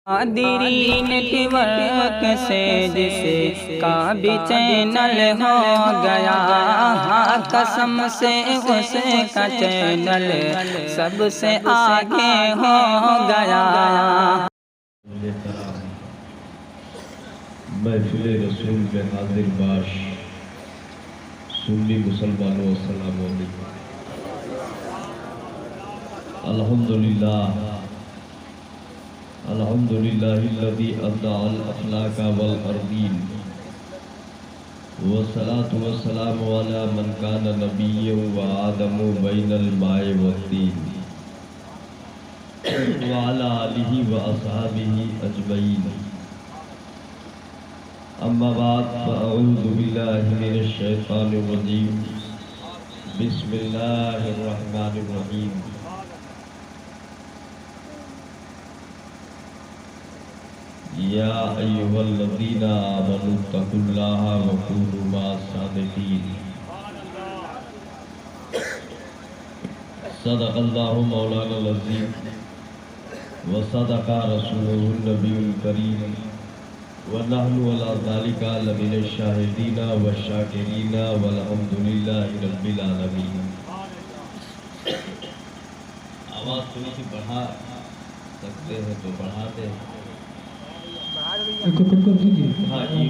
Qadri network سے جس کا بھی چینل ہو گیا، قسم سے اس کا چینل سب سے آگے ہو گیا۔ محفل رسول میں حاضر باش سنی مسلمانوں السلام علیکم۔ الحمدللہ الذی ابدع الاخلاق والارضین، والصلاة والسلام علی من کان نبیا وآدم بین الماء والطین، وعلی آلہ واصحابہ اجمعین۔ اما بعد فاعوذ باللہ من الشیطان الرجیم، بسم اللہ الرحمن الرحیم۔ یا ایھا الذین آمنوا اتقوا اللہ وکونوا مع الصادقین۔ صدق اللہ مولانا العظیم وصدق رسولہ النبی الکریم، ونحن علی ذلک لمن الشاہدین والشاکرین والحمدللہ رب العالمین۔ آواز تھوڑی سی بڑھا سکتے ہیں تو بڑھا دیں۔ ہاں جی،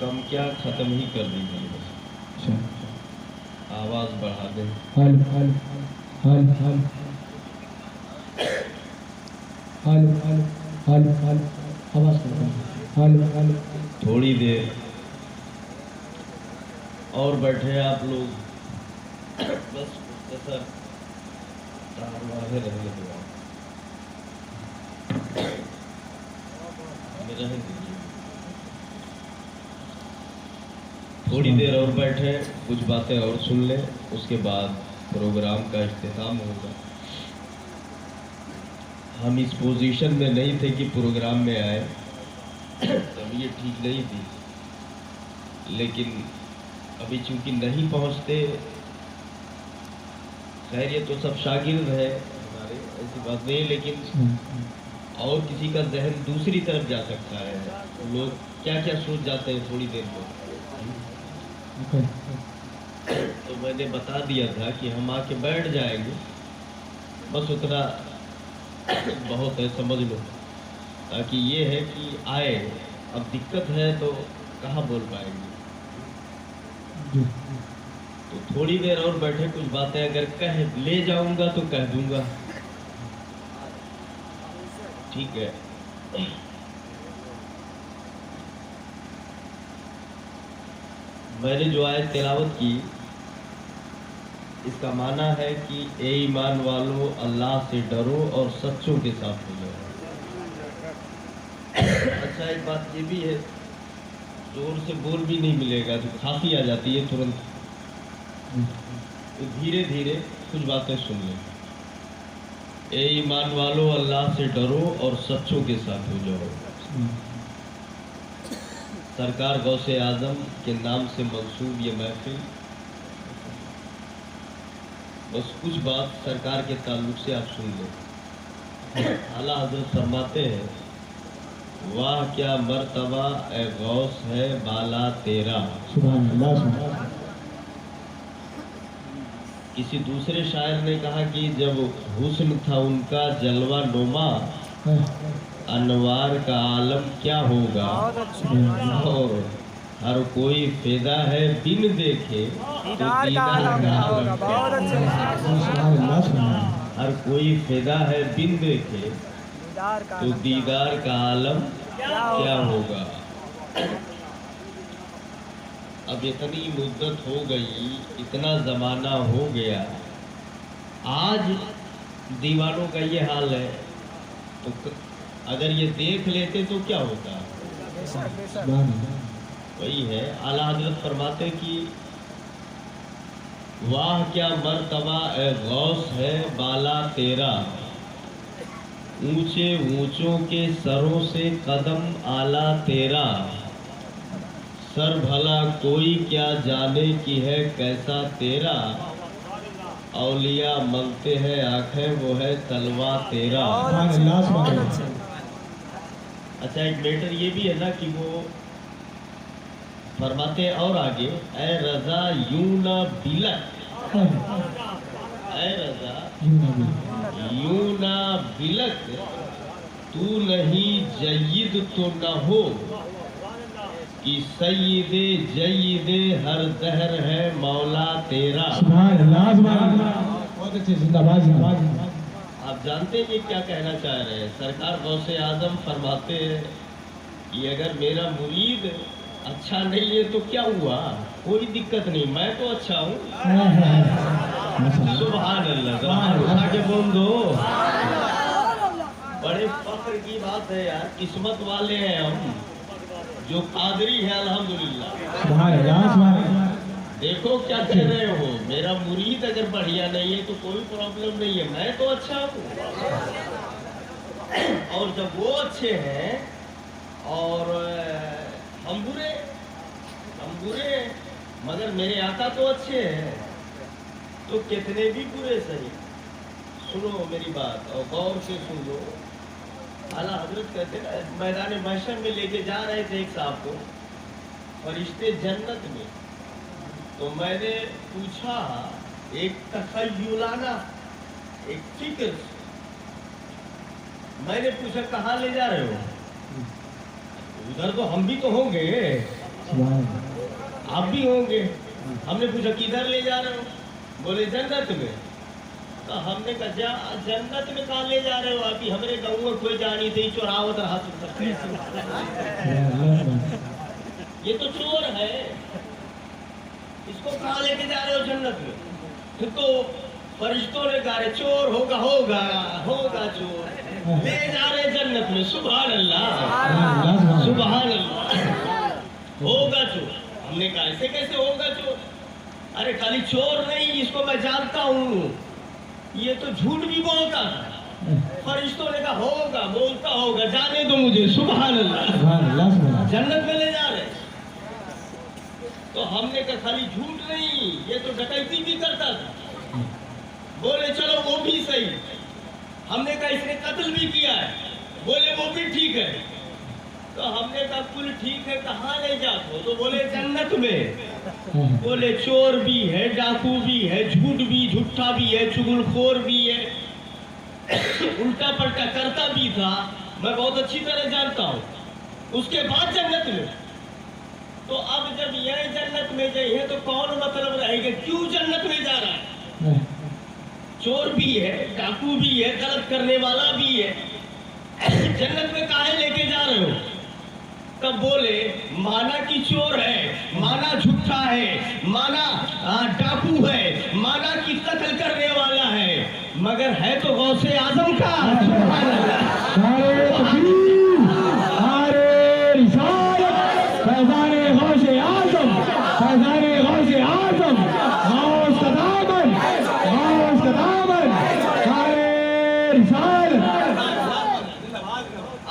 کم کیا ختم ہی کر دیجیے، آواز بڑھا دیں۔ تھوڑی دیر اور بیٹھے آپ لوگ، بس مختصر رہنے دو، تھوڑی دیر اور بیٹھے، کچھ باتیں اور سن لیں، اس کے بعد پروگرام کا اختتام ہوگا۔ ہم اس پوزیشن میں نہیں تھے کہ پروگرام میں آئے، طبیعت ٹھیک نہیں تھی، لیکن ابھی چونکہ نہیں پہنچتے، خیر یہ تو سب شاگرد ہے ہمارے، ایسی بات نہیں، لیکن اور کسی کا ذہن دوسری طرف جا سکتا ہے، لوگ کیا کیا سوچ جاتے ہیں تھوڑی دیر کو۔ تو میں نے بتا دیا تھا کہ ہم آ کے بیٹھ جائیں گے، بس اتنا بہت ہے، سمجھ لو، تاکہ یہ ہے کہ آئے، اب دقت ہے تو کہاں بول پائیں گے۔ تو تھوڑی دیر اور بیٹھے، کچھ باتیں اگر کہہ لے جاؤں گا تو کہہ دوں گا، ٹھیک ہے۔ میں نے جو آیت تلاوت کی، اس کا معنی ہے کہ اے ایمان والو، اللہ سے ڈرو اور سچوں کے ساتھ ہو جاؤ۔ اچھا ایک بات یہ بھی ہے، زور سے بول بھی نہیں ملے گا، جو کھانسی آ جاتی ہے ترنت، تو دھیرے دھیرے کچھ باتیں سن لیں۔ اے ایمان والو، اللہ سے ڈرو اور سچوں کے ساتھ ہو جاؤ۔ سرکار غوث اعظم کے نام سے منسوب یہ محفل، بس کچھ بات سرکار کے تعلق سے آپ سن لیں۔ اعلیٰ حضرت فرماتے ہیں، واہ کیا مرتبہ اے غوث ہے بالا تیرا۔ سبحان اللہ۔ کسی دوسرے شاعر نے کہا کہ جب حسن تھا ان کا جلوہ نما، انوار کا عالم کیا ہوگا، اور ہر کوئی فدا ہے بن دیکھے تو دیدار کا عالم کیا، ہر کوئی فدا ہے بن دیکھے تو دیدار کا عالم کیا ہوگا۔ اب اتنی مدت ہو گئی، اتنا زمانہ ہو گیا، آج دیوانوں کا یہ حال ہے، تو اگر یہ دیکھ لیتے تو کیا ہوتا۔ وہی ہے، اعلیٰ حضرت فرماتے کہ واہ کیا مرتبہ اے غوث ہے بالا تیرا، اونچے اونچوں کے سروں سے قدم اعلیٰ تیرا، سر بھلا کوئی کیا جانے کی ہے کیسا تیرا، اولیاء منگتے ہیں آنکھیں وہ ہے تلوا تیرا۔ اچھا ایک میٹر یہ بھی ہے نا کہ وہ فرماتے ہیں اور آگے، اے رضا یوں نہ بلک، اے رضا یوں نہ بلک، تو نہیں جید تو نہ ہو، کہ سید جید ہر دہر ہے مولا تیرا۔ سبحان اللہ سبحان اللہ، بہت اچھے، زندہ باد زندہ باد۔ آپ جانتے ہیں یہ کیا کہنا چاہ رہے ہیں؟ سرکار غوث اعظم فرماتے ہیں کہ اگر میرا مرید اچھا نہیں ہے تو کیا ہوا، کوئی دقت نہیں، میں تو اچھا ہوں۔ سبحان اللہ، سبحان اللہ کے بول دو۔ بڑے فخر کی بات ہے یار، قسمت والے ہیں ہم جو قادری ہیں الحمدللہ۔ سبحان اللہ سبحان اللہ۔ دیکھو کیا کہہ رہے ہو، میرا مرید اگر بڑھیا نہیں ہے تو کوئی پرابلم نہیں ہے، میں تو اچھا ہوں۔ اور جب وہ اچھے ہیں اور ہم برے ہیں، مگر میرے آقا تو اچھے ہیں، تو کتنے بھی برے صحیح۔ سنو میری بات اور غور سے سن لو۔ اعلیٰ حضرت کہتے ہیں میدان محشر میں لے کے جا رہے تھے ایک صاحب کو فرشتے جنت میں، تو میں نے پوچھا ایک تخیلانہ ایک فکر، میں نے پوچھا کہاں لے جا رہے ہو؟ ادھر تو ہم بھی تو ہوں گے، آپ بھی ہوں گے۔ ہم نے پوچھا کدھر لے جا رہے ہو؟ بولے جنت میں۔ تو ہم نے کہا جنت میں کہاں لے جا رہے ہو آپ؟ ہمارے گاؤں میں کوئی جانی تھی چوراوت رہا سکتے، یہ تو چور ہے، اس کو کہاں لے کے جا رہے ہو جنت میں؟ پھر تو فرشتوں نے کہا چور ہوگا ہوگا ہوگا چور، لے جا رہے جنت میں۔ سبحان اللہ سبحان اللہ، ہوگا چور۔ ہم نے کہا ایسے کیسے ہوگا چور؟ ارے خالی چور نہیں، اس کو میں جانتا ہوں، یہ تو جھوٹ بھی بولتا تھا۔ فرشتوں نے کہا ہوگا، بولتا ہوگا، جانے دو مجھے۔ سبحان اللہ، جنت میں لے جا رہے۔ تو ہم نے کہا خالی جھوٹ نہیں، یہ تو ڈکیتی بھی کرتا تھا۔ بولے چلو وہ بھی صحیح۔ ہم نے کہا اس نے قتل بھی کیا ہے، بولے وہ بھی ٹھیک ہے۔ تو ہم نے کہا کل ٹھیک ہے، کہاں لے جاتے ہو؟ تو بولے جنت میں۔ بولے چور بھی ہے، ڈاکو بھی ہے، جھوٹ بھی، جھوٹا بھی ہے، چغل خور بھی ہے، الٹا پلٹا کرتا بھی تھا، میں بہت اچھی طرح جانتا ہوں۔ اس کے بعد جنت میں۔ تو اب جب یہ جنت میں جائے تو کون مطلب رہے گا کیوں جنت میں جا رہا ہے؟ چور بھی ہے، ڈاکو بھی ہے، غلط کرنے والا بھی ہے، جنت میں کاہے لے کے جا رہے ہو؟ تب بولے مانا کی چور ہے، مانا جھوٹا ہے، مانا ڈاکو ہے، مانا کی قتل کرنے والا ہے، مگر ہے تو غوث اعظم کا۔ سبحان اللہ،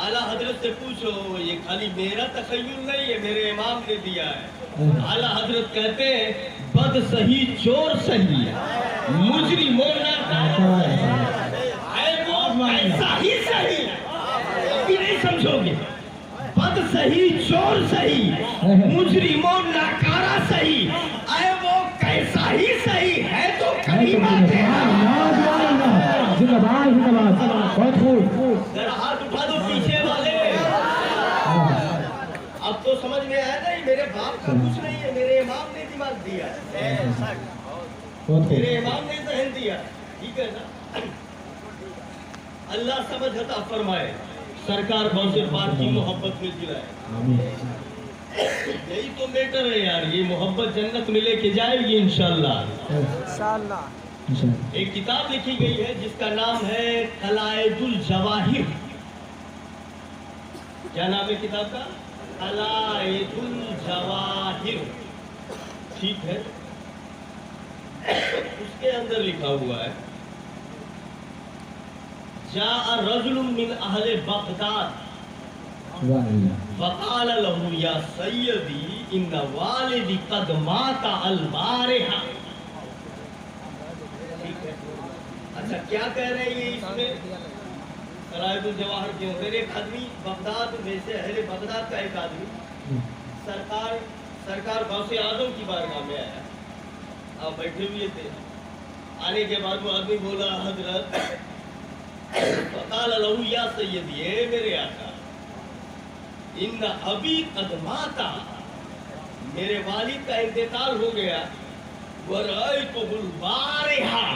اعلیٰ حضرت سے پوچھو، یہ خالی میرا تخیل نہیں ہے، میرے امام نے دیا ہے۔ اعلیٰ حضرت کہتے ہیں بد صحیح چور صحیح، مجرموں ایسا ہی صحیح، ابھی نہیں سمجھو گے۔ بد صحیح چور صحیح، مجرموں ناکارہ صحیح، اے وہ کیسا ہی صحیح ہے تو کریمہ تیرا۔ ذرا ہاتھ اٹھا دو پیچھے والے۔ اب تو سمجھ میں آیا نہیں، میرے باپ کا کچھ نہیں ہے، میرے امام نے دماغ دیا، میرے امام نے ذہن دیا، ٹھیک ہے نا؟ اللہ سمجھ عطا فرمائے، سرکار غوث پاک کی محبت میں جلائے۔ یہی تو میٹر ہے یار، یہ محبت جنت میں لے کے جائے گی انشاءاللہ۔ ایک کتاب لکھی گئی ہے جس کا نام ہے قلائد الجواہر۔ کیا نام ہے کتاب کا؟ قلائد الجواہر، ٹھیک ہے؟ اس کے اندر لکھا ہوا ہے جاء رجل من اہل بغداد فقال له یا سیدی ان والدی قد مات البارحہ۔ اچھا کیا کہہ رہے ہیں یہ اس میں؟ दलाइलुल जवाहर के अंदर एक आदमी बगदाद में से अहले बगदाद का एक आदमी सरकार गौसे आजम की बारगाह में आया। आप बैठे हुए थे। आने के बाद वो आदमी बोला, हजरत फकाल लहू या सैयदी, ए मेरे आका, इन्ना अबी कद माता, मेरे वालिद का इंतकाल हो गया। वरअयतुहुल बारिहा,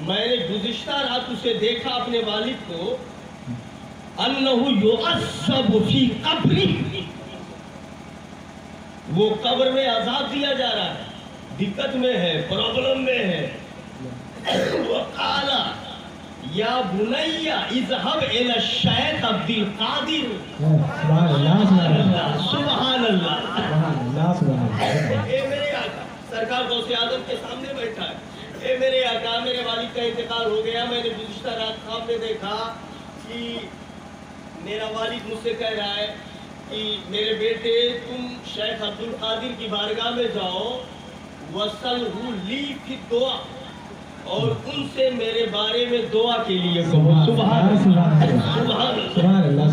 मैंने गुज़िश्ता रात उसे देखा अपने वालिद को, अन्नहु युअज़्ज़बु फी क़ब्री, वो कब्र में अज़ाब दिया जा रहा है, दिक्कत में है, प्रॉब्लम में है। वक़ाला या बुनैया इज़हब इला शेख अब्दुल कादिर, सुभान अल्लाह। ए मेरे आका, सरकार गौसे आज़म के सामने बैठा है। ए मेरे आका, मेरे वालिद का इंतकाल हो गया। मैंने गुज़िश्ता रात ख्वाब में देखा कि मेरा वालिद मुझसे कह रहा है कि मेरे बेटे, तुम शेख अब्दुल कादिर की बारगाह में जाओ, वसलहु ली फी दुआ, और उनसे मेरे बारे में दुआ के लिए कहो। सुभान अल्लाह।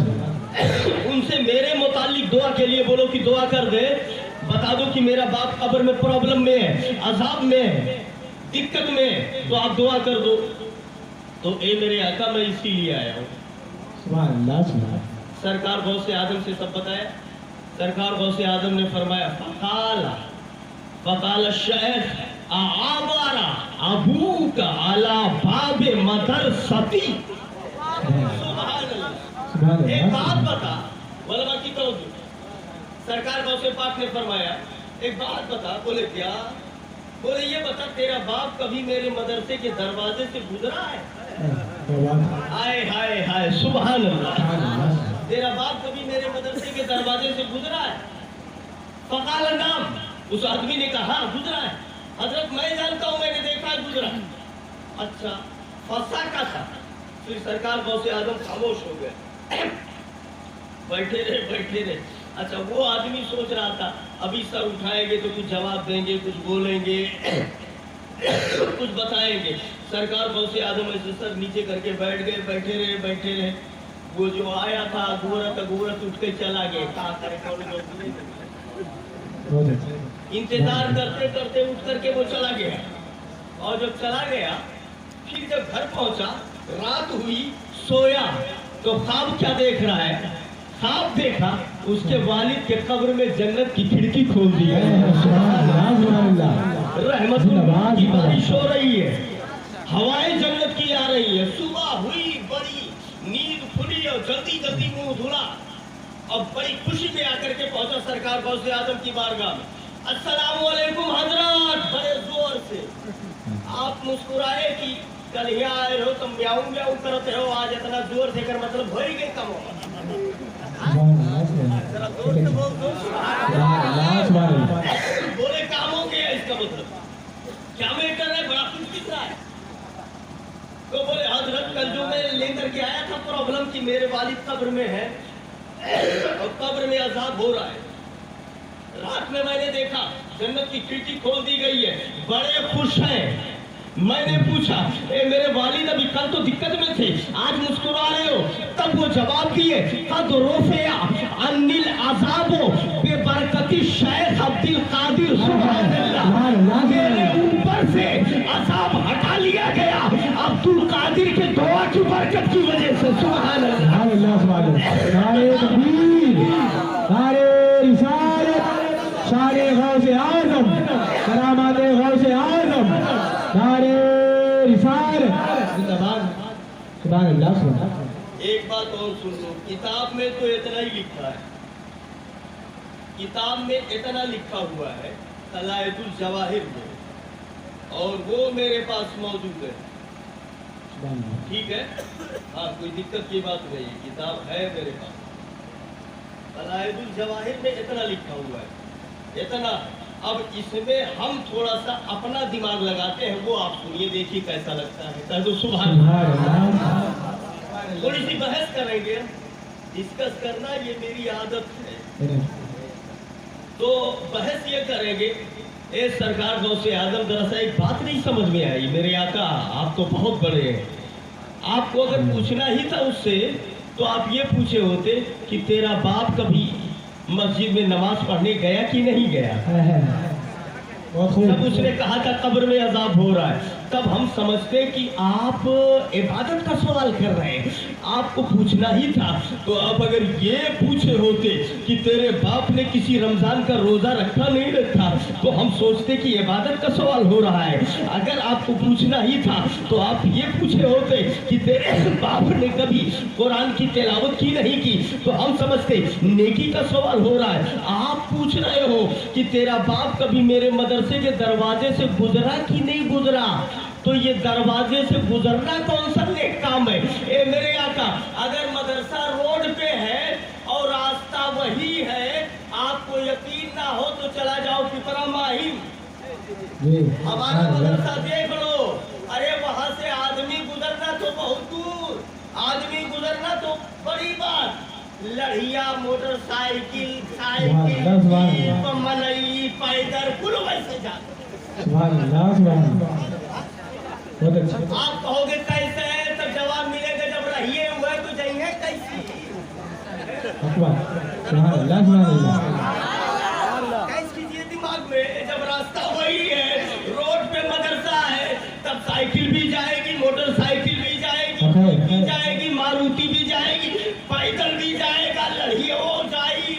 उनसे मेरे मुतालिक दुआ के लिए बोलो कि दुआ कर दे, बता दो कि मेरा बाप कब्र में प्रॉब्लम में है, अजाब में है, दिक्कत में है, तो आप दुआ कर दो। तो ए मेरे आका, मैं इसीलिए आया हूँ। सरकार गौसे आदम से सब बताया। सरकार गौसे आदम ने फरमाया, फकाल शेख आबारा अबू का अला बाबे मदरसती। एक बात बता, वलमा की तवज्जो। सरकार गौसे पाक ने फरमाया, एक बात बता। बोले क्या? बोले ये बता, तेरा बाप कभी मेरे मदरसे के दरवाजे से गुजरा है? हाय हाय हाय, सुभान अल्लाह। तेरा बाप कभी मेरे मदरसे के दरवाजे से गुजरा है? फकाल नाम, उस आदमी ने कहा गुजरा है। हजरत मैं जानता हूँ, मैंने देखा है गुजरा। अच्छा, फंसा का था। फिर सरकार गौसे आदम खामोश हो गए। बैठे रहे। अच्छा, वो आदमी सोच रहा था अभी सर उठाएंगे तो कुछ जवाब देंगे, कुछ बोलेंगे, कुछ बताएंगे। सरकार गौसे आदम ऐसे सर नीचे करके बैठ गए। बैठे रहे। वो जो आया था गोरत उठ के चला गया। कहा करे, इंतजार करते करते उठ करके वो चला गया। और जब चला गया, फिर जब घर पहुंचा, रात हुई, सोया, तो ख्वाब क्या देख रहा है? ख्वाब देखा उसके वालिद के कब्र में जन्नत की खिड़की खोल दी है। रहमतुल्लाह की बारिश हो रही है, हवाएं जन्नत की आ रही है। सुबह हुई, बड़ी नींद खुली और जल्दी मुंह धुला और बड़ी खुशी में आकर के पहुंचा सरकार गौसे आदम की बारगाह में। अस्सलाम वालेकुम हजरत, बड़े जोर से। आप मुस्कुराए कि कल यहाँ आए हो तो म्याऊं म्याऊं करते हो, आज इतना जोर देकर मतलब हो ही गए कम हो। बोले काम हो गया, इसका मतलब क्या मैटर है? बड़ा कुछ दिख रहा है। तो बोले हजरत, कल जो मैं लेकर के आया था प्रॉब्लम की मेरे वालिद कब्र में है और कब्र में अजाब हो रहा है। रात में मैंने देखा जन्नत की खिड़की खोल दी गई है, बड़े खुश हैं। मैंने पूछा, ए मेरे वालिद अभी कल तो दिक्कत में थे, आज मुस्कुरा रहे हो? तब वो जवाब दिए, कद रोफिया अनिल अज़ाबो बेबरकती शेख अब्दुल कादिर, सुभान अल्लाह। मेरे ऊपर से अज़ाब हटा लिया गया अब्दुल कादिर के दुआ की बरकत की वजह से, सुभान अल्लाह। सारे तकबीर, सारे रिसालत, सारे गौसे आज़म, करामाते गौसे आज़म, सारे रिसालत जिंदाबाद। सुभान अल्लाह। एक बात और सुन लो, किताब में तो इतना ही लिखा है, किताब में इतना लिखा हुआ है दलाइलुल जवाहिर में, और वो मेरे पास मौजूद है। ठीक है, हाँ, कोई दिक्कत की बात नहीं है, किताब है मेरे पास। दलाइलुल जवाहिर में इतना लिखा हुआ है, इतना। अब इसमें हम थोड़ा सा अपना दिमाग लगाते हैं, वो आप सुनिए, देखिए कैसा लगता है। कह दो सुभान अल्लाह। थोड़ी सी बहस करेंगे, डिस्कस करना ये मेरी आदत है। तो बहस ये करेंगे। ए सरकार गौसे आदम, दरअसल एक बात नहीं समझ में आई मेरे आका, आप तो बहुत बड़े हैं। आपको अगर पूछना ही था उससे तो आप ये पूछे होते कि तेरा बाप कभी मस्जिद में नमाज पढ़ने गया कि नहीं गया। बहुत खूब। जब उसने कहा था कब्र में अजाब हो रहा है, तब हम समझते कि आप इबादत का सवाल कर रहे हैं, आपको पूछना ही था। तो आप अगर ये पूछे होते कि तेरे बाप ने किसी रमजान का रोजा रखा नहीं रखा, तो हम सोचते कि इबादत का सवाल हो रहा है। अगर आपको पूछना ही था तो आप ये पूछे होते कि तेरे बाप ने कभी कुरान की तिलावत की नहीं की, तो हम समझते नेकी का सवाल हो रहा है। आप पूछ रहे हो कि तेरा बाप कभी मेरे मदरसे के दरवाजे से गुजरा कि नहीं गुजरा, तो ये दरवाजे से गुजरना कौन सा नेक काम है। ए मेरे आका, अगर मदरसा रोड पे है और रास्ता वही है, आपको यकीन ना हो तो चला जाओ पिपरा माहिम, हमारा मदरसा देख लो। अरे वहां से आदमी गुजरना तो बहुत दूर, आदमी गुजरना तो बड़ी बात, लड़िया मोटरसाइकिल साइकिल जीप मनई पैदल कुल वैसे जाते। बहुत अच्छे। आप कहोगे कैसे है, तब जवाब मिलेगा जब रहिए हुए तो जाइए कैसी। कैस कीजिए दिमाग में, जब रास्ता वही है, रोड पे मदरसा है, तब साइकिल भी जाएगी, मोटरसाइकिल भी जाएगी, भी जाएगी, मारुति भी जाएगी, पैदल भी जाएगा, लड़िया हो जाएगी,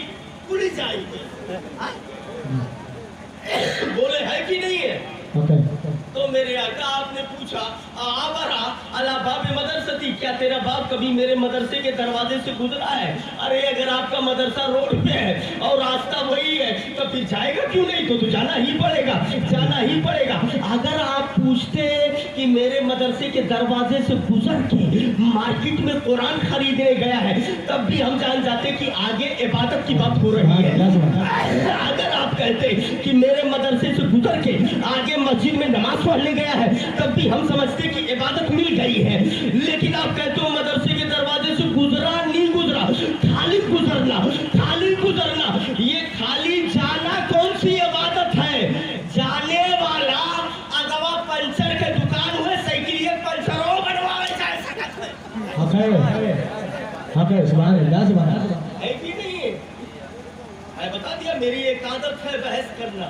पुलिस जाएगी। बोले है कि नहीं है। तो मेरे आका, आपने पूछा अला बाप मदरसती, क्या तेरा बाप कभी मेरे मदरसे के दरवाजे से गुजरा है। अरे अगर आपका मदरसा रोड पे है और रास्ता वही है, तो फिर जाएगा क्यों नहीं, तो जाना ही पड़ेगा, जाना ही पड़ेगा। अगर आप पूछते कि मेरे मदरसे के दरवाजे से गुजर के मार्केट में कुरान खरीदने गया है, तब भी हम जान जाते कि आगे इबादत की बात हो रही है। अगर आप कहते कि मेरे मदरसे से गुजर के आगे मस्जिद में नमाज पढ़ने गया है, तब भी हम समझते कि इबादत मिल गई है। लेकिन आप कहते हो मदरसे के दरवाजे से गुजरा नहीं गुजरा, खाली गुजरना, खाली गुजरना। ये खाली जाना कौन सी इबादत है। जाने वाला अगवा पंचर के दुकान हुए साइकिल पंचर हो बनवावे जा सकत है। सुभान अल्लाह, सुभान अल्लाह। है कि नहीं है? मैं बता दिया, मेरी एक आदत है बहस करना।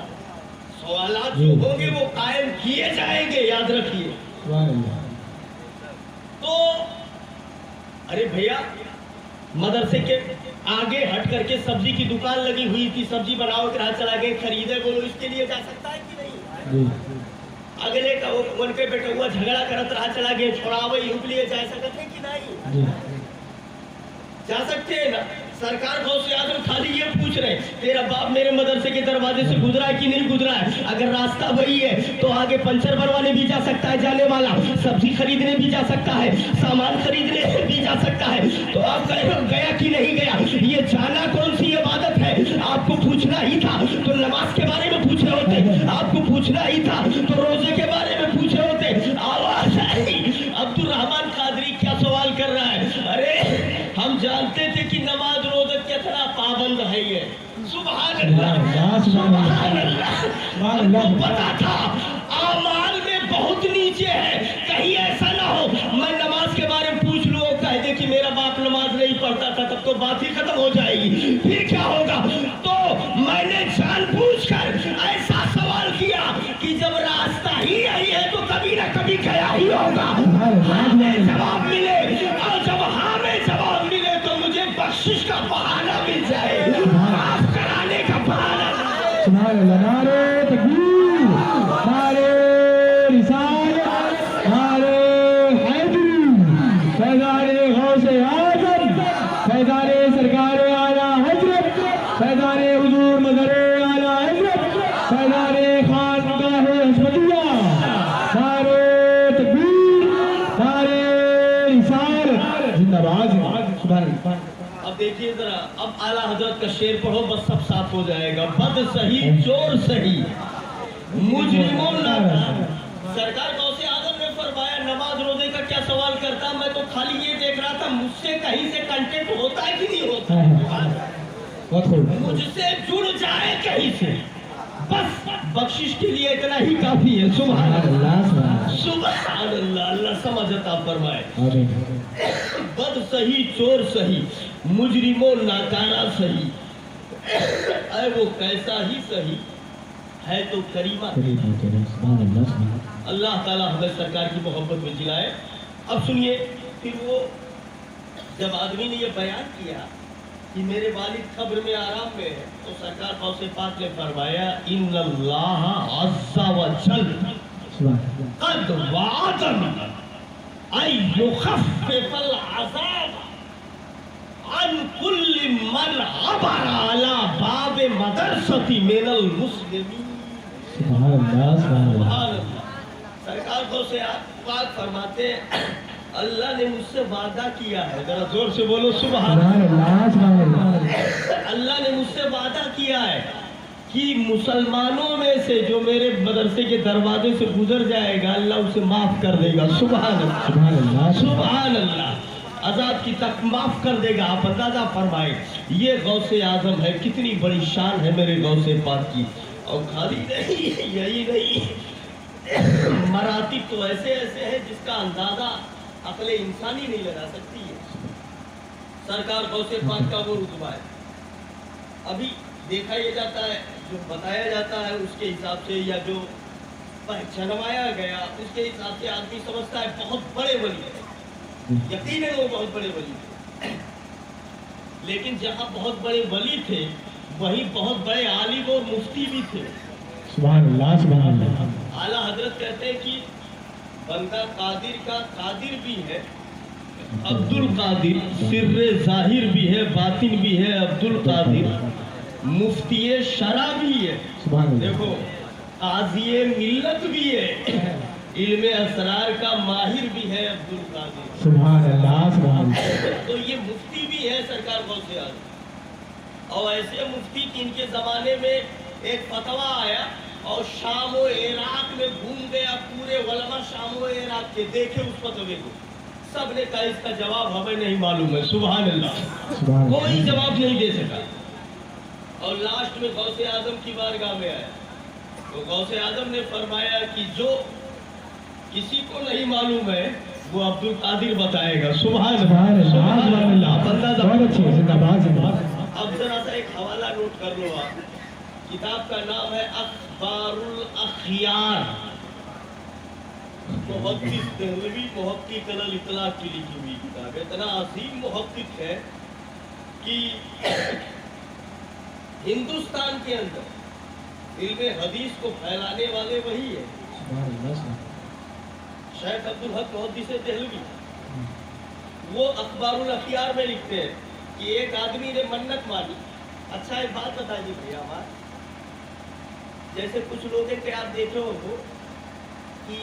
सवालात जो होंगे वो कायम किए जाएंगे, याद रखिए। तो अरे भैया, मदरसे के आगे हट करके सब्जी की दुकान लगी हुई थी, सब्जी बनाओ के हाथ चला गए खरीदे, बोलो इसके लिए जा सकता है कि नहीं। अगले का उनके बेटा हुआ झगड़ा करत रहा, चला गए छोड़ावे, यूं लिए जा सकते हैं कि नहीं। जा सकते हैं ना। सरकार गौसे आजम खाली ये पूछ रहे तेरा बाप मेरे मदरसे के दरवाजे से गुजरा है कि नहीं गुजरा है। अगर रास्ता वही है तो आगे पंचर बनवाने भी जा सकता है जाने वाला, सब्जी खरीदने भी जा सकता है, सामान खरीदने भी जा सकता है। तो आप गया कि नहीं गया, ये जाना कौन सी इबादत है। आपको पूछना ही था तो नमाज के बारे में पूछे होते, आपको पूछना ही था तो रोजे के बारे में पूछे होते। आवाज आई, अब्दुल रहमान कादरी क्या सवाल कर रहा है। अरे हम जानते थे कि नमाज रोजा कितना पाबंद है ये। सुभान अल्लाह, सुभान अल्लाह। पता था आमाल में बहुत नीचे है, कहीं ऐसा ना हो मैं नमाज के बारे में पूछ लूं, कह दे कि मेरा बाप नमाज नहीं पढ़ता था, तब तो बात ही खत्म हो जाएगी। फिर क्या होगा। तो मैंने जानबूझकर ऐसा सवाल किया कि जब रास्ता ही यही है तो कभी ना कभी गया ही होगा। जवाब मिले और जब हाँ में जवाब मिले तो मुझे बख्शिश का बहाना मिल जाए, माफ कराने का बहाना। सुभान अल्लाह। नारे तकबीर, नारे रिसालत, नारे हैदरी, फैज़ाने गौसे आज़म, फैज़ाने सरकारे आला हजरत, फैज़ाने हुजूर मदरे आला हजरत, फैज़ाने खानगाहे हस्मतिया, नारे तकबीर, नारे रिसालत, जिंदाबाद। सुभान अल्लाह। अब देखिए जरा, अब आला हजरत का शेर पढ़ो, बस सब साफ हो जाएगा। बद सही चोर सही मुजरिमों ना। सरकार गौसे आजम ने फरमाया नमाज रोजे का क्या सवाल करता, मैं तो खाली ये देख रहा था मुझसे कहीं से कंटेक्ट होता है कि नहीं होता, मुझसे जुड़ जाए कहीं से, बस बख्शिश के लिए इतना ही काफी है। सुभान अल्लाह सुभान अल्लाह। अल्लाह समझ अता फरमाए। आमीन। बद सही, चोर सही, मुजरिमो नाकारा सही, अरे वो कैसा ही सही है तो करीमा। सुभान अल्लाह। अल्लाह ताला हमें सरकार की मोहब्बत में जिलाए। अब सुनिए, फिर वो जब आदमी ने ये बयान किया कि मेरे वालिद खब्र में आराम में है, तो सरकार गौसे पाक ने फरमाया इन्नल्लाह अज़्ज़ा व जल क़द वअदना अन युख़फ़्फ़िफ़ल अज़ाब अन कुल्लि मन अबरा अला बाब मदरसती मिनल मुस्लिमीन। सुभान अल्लाह। सुभान अल्लाह। सुभान अल्लाह। सरकार गौसे पाक फरमाते अल्लाह ने मुझसे वादा किया है, जरा जोर से बोलो सुभान अल्लाह। सुभान अल्लाह। अल्लाह ने मुझसे वादा किया है कि मुसलमानों में से जो मेरे मदरसे के दरवाजे से गुजर जाएगा अल्लाह उसे माफ कर देगा। सुभान अल्लाह। सुभान अल्लाह। सुभान अल्लाह। अजाब की तक माफ कर देगा। आप अंदाजा फरमाए, ये गौसे आजम है, कितनी बड़ी शान है मेरे गौसे पाक की। और खाली नहीं, यही नहीं, मरातिब तो ऐसे ऐसे हैं जिसका अंदाजा अकले इंसानी नहीं लगा सकती है। सरकार गौसे पाक का वो रुतबा है। अभी देखा ये जाता है, जो बताया जाता है उसके हिसाब से, या जो पहचानवाया गया उसके हिसाब से आदमी समझता है बहुत बड़े वली है। यकीनन वो बहुत बड़े वली थे, लेकिन जहाँ बहुत बड़े वली थे वहीं बहुत बड़े आलिम और मुफ्ती भी थे। सुभान अल्लाह। सुभान अल्लाह। आला हजरत कहते हैं कि बंदा कादिर का कादिर भी है, अब्दुल कादिर, सिर्रे जाहिर भी है, बातिन भी है अब्दुल कादिर, मुफ्ती शरा भी है। सुभान अल्लाह। देखो, काज़ी मिल्लत भी है, इल्मे असरार का माहिर भी है अब्दुल कादिर। सुभान अल्लाह। सुभान अल्लाह। तो ये मुफ्ती भी है सरकार गौसे आज़म। और ऐसे मुफ्ती कि इनके ज़माने में एक फतवा आया और शाम व इराक में घूम गया, पूरे वलमा शाम व इराक के देखे उस फतवे को, सब ने कहा इसका जवाब हमें नहीं मालूम है। सुभान अल्लाह। सुभान कोई अल्लाह। जवाब नहीं दे सका। और लास्ट में गौसे आजम की बारगाह में आया तो गौसे आजम ने फरमाया कि जो किसी को नहीं मालूम है वो अब्दुल कादिर बताएगा। सुभान सुभान अल्लाह। सुभान सुभान अल्लाह। अल्लाह। बंदा बहुत अच्छे, जिंदाबाद जिंदाबाद। अब जरा सा एक हवाला नोट कर लो आप। किताब का नाम है अखबारुल अखियार, मुहद्दिस दहलवी मुहक्किक अल इतलाक की लिखी हुई किताब है। इतना अजीम मुहक्किक है कि हिंदुस्तान के अंदर इल्मे हदीस को फैलाने वाले वही है, सुभान अल्लाह। शेख अब्दुल हक मुहद्दिस दहलवी। वो अखबारुल अखियार में लिखते हैं कि एक आदमी ने मन्नत मानी। अच्छा एक बात बता दी भैया, हमारे जैसे कुछ लोग हैं कि आप देखे हो कि